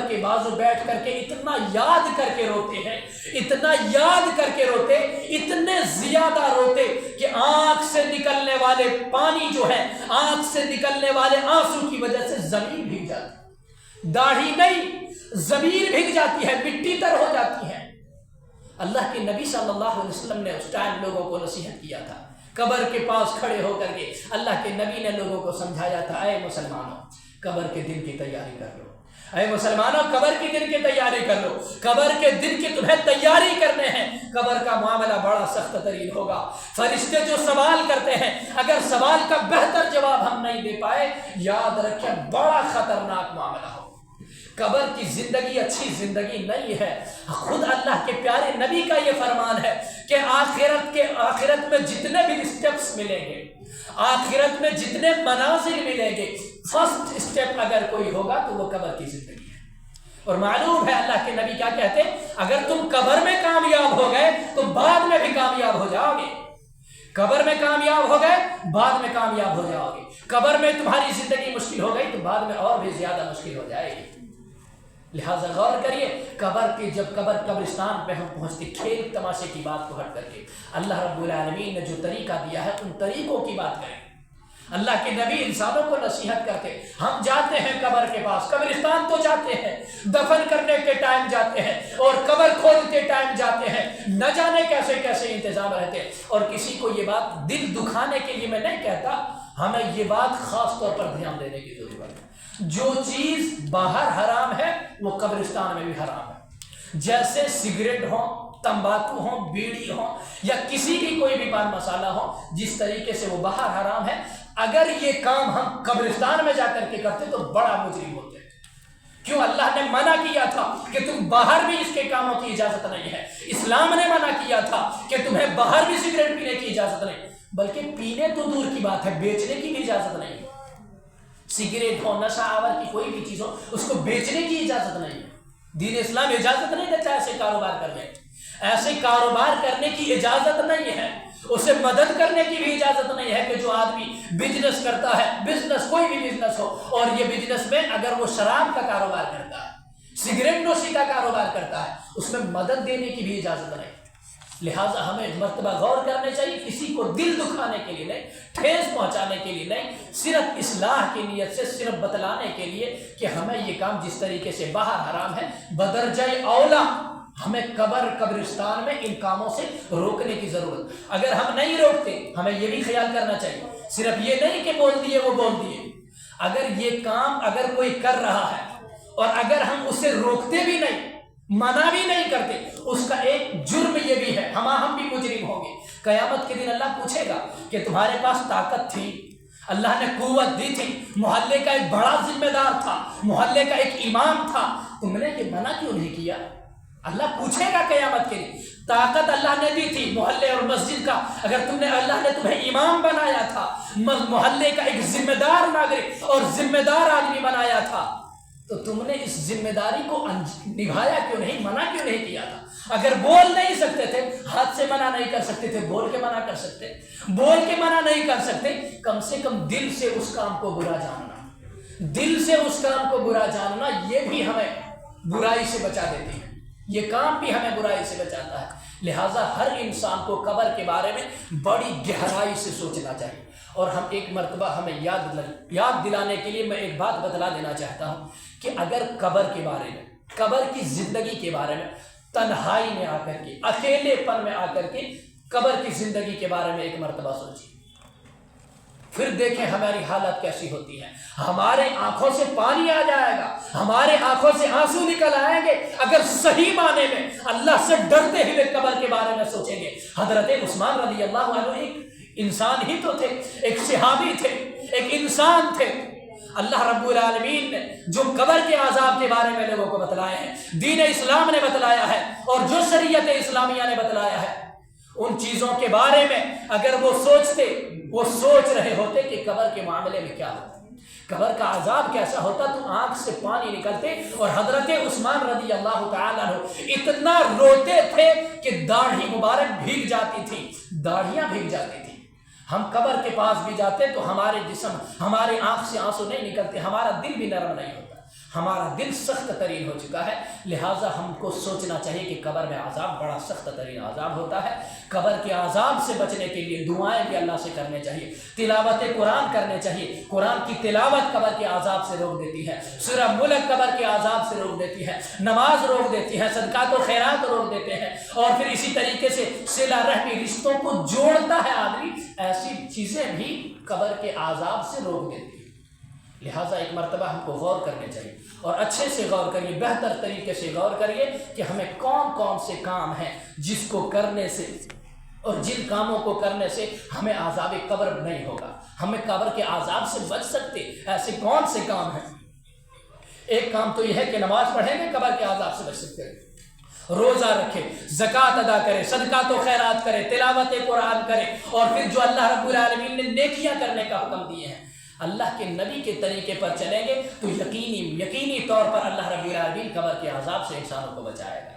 S1: کے بازو بیٹھ کر کے اتنا یاد کر کے روتے ہیں، اتنا یاد کر کے روتے، اتنے زیادہ روتے کہ آنکھ سے نکلنے والے پانی جو ہے، آنکھ سے نکلنے والے آنسو کی وجہ سے زمین بھیگ جاتی، داڑھی نہیں زمین بھیگ جاتی ہے، مٹی تر ہو جاتی ہے۔ اللہ کے نبی صلی اللہ علیہ وسلم نے اس ٹائم لوگوں کو نصیحت کیا تھا، قبر کے پاس کھڑے ہو کر کے اللہ کے نبی نے لوگوں کو سمجھایا تھا، اے مسلمانوں قبر کے دن کی تیاری کر لو، اے مسلمانوں قبر کے دن کی تیاری کر لو، قبر کے دن کی تمہیں تیاری کرنے ہیں، قبر کا معاملہ بڑا سخت ترین ہوگا، فرشتے جو سوال کرتے ہیں اگر سوال کا بہتر جواب ہم نہیں دے پائے، یاد رکھیں بڑا خطرناک معاملہ ہوگا۔ قبر کی زندگی اچھی زندگی نہیں ہے، خود اللہ کے پیارے نبی کا یہ فرمان ہے کہ آخرت میں جتنے بھی اسٹیپس ملیں گے، آخرت میں جتنے منازل ملیں گے، فرسٹ اسٹیپ اگر کوئی ہوگا تو وہ قبر کی زندگی ہے۔ اور معلوم ہے اللہ کے نبی کیا کہتے ہیں، اگر تم قبر میں کامیاب ہو گئے تو بعد میں بھی کامیاب ہو جاؤ گے، قبر میں کامیاب ہو گئے بعد میں کامیاب ہو جاؤ گے، قبر میں تمہاری زندگی مشکل ہو گئی تو بعد میں اور بھی زیادہ مشکل ہو جائے گی۔ لہٰذا غور کریے، جب قبرستان پہ ہم پہنچتے، کھیل تماشے کی بات کو ہٹ کر کے اللہ رب العالمین نے جو طریقہ دیا ہے ان طریقوں کی بات کریں۔ اللہ کے نبی انسانوں کو نصیحت کرتے، ہم جاتے ہیں قبر کے پاس، قبرستان تو جاتے ہیں، دفن کرنے کے ٹائم جاتے ہیں اور قبر کھودتے ٹائم جاتے ہیں، نہ جانے کیسے کیسے انتظام رہتے ہیں۔ اور کسی کو یہ بات دل دکھانے کے لیے میں نہیں کہتا، ہمیں یہ بات خاص طور پر دھیان دینے کی ضرورت ہے، جو چیز باہر حرام ہے وہ قبرستان میں بھی حرام ہے، جیسے سگریٹ ہو، تمباکو ہو، بیڑی ہو، یا کسی بھی کوئی بھی پان مسالہ ہو، جس طریقے سے وہ باہر حرام ہے، اگر یہ کام ہم قبرستان میں جا کر کے کرتے تو بڑا مجرم ہوتے۔ کیوں؟ اللہ نے منع کیا تھا کہ تم باہر بھی اس کے کاموں کی اجازت نہیں ہے، اسلام نے منع کیا تھا کہ تمہیں باہر بھی سگریٹ پینے کی اجازت نہیں، بلکہ پینے تو دور کی بات ہے، بیچنے کی بھی اجازت نہیں ہے۔ سگریٹ ہو، نشہ آور کی کوئی بھی چیز ہو، اس کو بیچنے کی اجازت نہیں ہے، دین اسلام اجازت نہیں دیتا ایسے کاروبار کرنے کی، ایسے کاروبار کرنے کی اجازت نہیں ہے، اسے مدد کرنے کی بھی اجازت نہیں ہے کہ جو آدمی بزنس کرتا ہے، بزنس کوئی بھی بزنس ہو، اور یہ بزنس میں اگر وہ شراب کا کاروبار کرتا ہے، سگریٹ نوشی کا کاروبار کرتا ہے، اس میں مدد دینے کی بھی اجازت نہیں۔ لہٰذا ہمیں مرتبہ غور کرنے چاہیے، کسی کو دل دکھانے کے لیے نہیں، ٹھیس پہنچانے کے لیے نہیں، صرف اصلاح کی نیت سے، صرف بتلانے کے لیے کہ ہمیں یہ کام جس طریقے سے باہر حرام ہے، بدرجہ اولا ہمیں قبرستان میں ان کاموں سے روکنے کی ضرورت۔ اگر ہم نہیں روکتے، ہمیں یہ بھی خیال کرنا چاہیے، صرف یہ نہیں کہ بول دیے وہ بول دیے، اگر یہ کام اگر کوئی کر رہا ہے اور اگر ہم اسے روکتے بھی نہیں، منع بھی نہیں کرتے، اس کا ایک جرم یہ بھی ہے، ہم بھی مجرم ہوں گے۔ قیامت کے دن اللہ پوچھے گا کہ تمہارے پاس طاقت تھی، اللہ نے قوت دی تھی، محلے کا ایک بڑا ذمہ دار تھا، محلے کا ایک امام تھا، تم نے یہ منع کیوں نہیں کیا؟ اللہ پوچھے گا قیامت کے دن۔ طاقت اللہ نے دی تھی محلے اور مسجد کا، اگر اللہ نے تمہیں امام بنایا تھا، محلے کا ایک ذمہ دار ناگرک اور ذمہ دار آدمی بنایا تھا، تو تم نے اس ذمہ داری کو نبھایا کیوں نہیں، منع کیوں نہیں کیا تھا؟ اگر بول نہیں سکتے تھے، ہاتھ سے منع نہیں کر سکتے تھے، بول کے منع کر سکتے، بول کے منع نہیں کر سکتے، کم سے کم دل سے اس کام کو برا جاننا، دل سے اس کام کو برا جاننا، یہ بھی ہمیں برائی سے بچا دیتی ہے، یہ کام بھی ہمیں برائی سے بچاتا ہے۔ لہٰذا ہر انسان کو قبر کے بارے میں بڑی گہرائی سے سوچنا چاہیے۔ اور ہم ایک مرتبہ ہمیں یاد دلانے کے لیے میں ایک بات بتلا دینا چاہتا ہوں کہ اگر قبر کے بارے میں، قبر کی زندگی کے بارے میں تنہائی میں آ کر کے، اکیلے پن میں آ کر کے قبر کی زندگی کے بارے میں ایک مرتبہ سوچیے، پھر دیکھیں ہماری حالت کیسی ہوتی ہے۔ ہمارے آنکھوں سے پانی آ جائے گا، ہمارے آنکھوں سے آنسو نکل آئیں گے اگر صحیح معنی میں اللہ سے ڈرتے ہوئے قبر کے بارے میں سوچیں گے۔ حضرت عثمان رضی اللہ عنہ ایک انسان ہی تو تھے، ایک صحابی تھے، ایک انسان تھے۔ اللہ رب العالمین نے جو قبر کے عذاب کے بارے میں لوگوں کو بتلائے ہیں، دین اسلام نے بتلایا ہے، اور جو شریعت اسلامیہ نے بتلایا ہے، ان چیزوں کے بارے میں اگر وہ سوچتے، وہ سوچ رہے ہوتے کہ قبر کے معاملے میں کیا ہوتا، قبر کا عذاب کیسا ہوتا، تو آنکھ سے پانی نکلتے۔ اور حضرت عثمان رضی اللہ تعالیٰ عنہ اتنا روتے تھے کہ داڑھی مبارک بھیگ جاتی تھی، داڑھیاں بھیگ جاتی تھی۔ ہم قبر کے پاس بھی جاتے تو ہمارے جسم، ہمارے آنکھ سے آنسو نہیں نکلتے، ہمارا دل بھی نرم نہیں ہوتا، ہمارا دل سخت ترین ہو چکا ہے۔ لہٰذا ہم کو سوچنا چاہیے کہ قبر میں عذاب بڑا سخت ترین عذاب ہوتا ہے۔ قبر کے عذاب سے بچنے کے لیے دعائیں بھی اللہ سے کرنے چاہیے، تلاوت قرآن کرنے چاہیے۔ قرآن کی تلاوت قبر کے عذاب سے روک دیتی ہے، سورہ ملک قبر کے عذاب سے روک دیتی ہے، نماز روک دیتی ہے، صدقات و خیرات روک دیتے ہیں، اور پھر اسی طریقے سے صلہ رحمی، رشتوں کو جوڑتا ہے آدمی، ایسی چیزیں بھی قبر کے عذاب سے روک دیتی ہیں۔ لہٰذا ایک مرتبہ ہم کو غور کرنے چاہیے، اور اچھے سے غور کریے، بہتر طریقے سے غور کریے کہ ہمیں کون کون سے کام ہیں جس کو کرنے سے، اور جن کاموں کو کرنے سے ہمیں عذاب قبر نہیں ہوگا، ہمیں قبر کے عذاب سے بچ سکتے، ایسے کون سے کام ہیں۔ ایک کام تو یہ ہے کہ نماز پڑھیں گے قبر کے عذاب سے بچ سکتے ہیں، روزہ رکھے، زکوٰۃ ادا کرے، صدقات و خیرات کرے، تلاوت قرآن کرے، اور پھر جو اللہ رب العالمین نے نیکیاں کرنے کا حکم دیے ہیں، اللہ کے نبی کے طریقے پر چلیں گے تو یقینی طور پر اللہ رب العالمین قبر کے عذاب سے انسانوں کو بچائے گا۔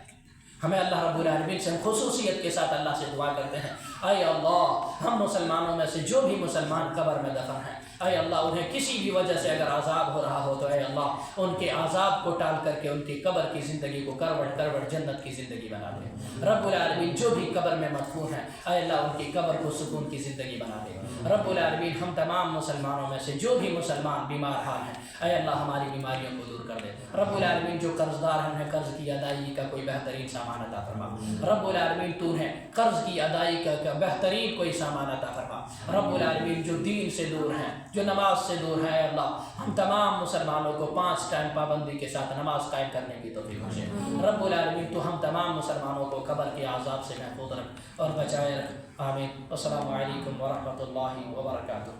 S1: ہمیں اللہ رب العالمین سے خصوصیت کے ساتھ اللہ سے دعا کرتے ہیں، اے اللہ ہم مسلمانوں میں سے جو بھی مسلمان قبر میں دفن ہیں، اے اللہ انہیں کسی بھی وجہ سے اگر عذاب ہو رہا ہو تو اے اللہ ان کے عذاب کو ٹال کر کے ان کی قبر کی زندگی کو کروٹ جنت کی زندگی بنا دے۔ رب العالمین جو بھی قبر میں مدفون ہیں، اے اللہ ان کی قبر کو سکون کی زندگی بنا دے۔ رب العالمین ہم تمام مسلمانوں میں سے جو بھی مسلمان بیمار حال ہیں، اے اللہ ہماری بیماریوں کو دور کر دے۔ رب العالمین جو قرض دار ہیں انہیں قرض کی ادائیگی کا کوئی بہترین سامان عطا فرما۔ رب العالمین تو انہیں قرض کی ادائیگی کا بہترین کوئی سامان عطا فرما۔ رب العالمین جو دین سے دور ہیں، جو نماز سے دور ہیں، اے اللہ ہم تمام مسلمانوں کو 5 ٹائم پابندی کے ساتھ نماز قائم کرنے کی توفیق بخشے۔ رب العالمین تو ہم تمام مسلمانوں کو قبر کے عذاب سے محفوظ رکھ اور بچائے رکھ، آمین۔ السلام علیکم ورحمۃ اللہ وبرکاتہ۔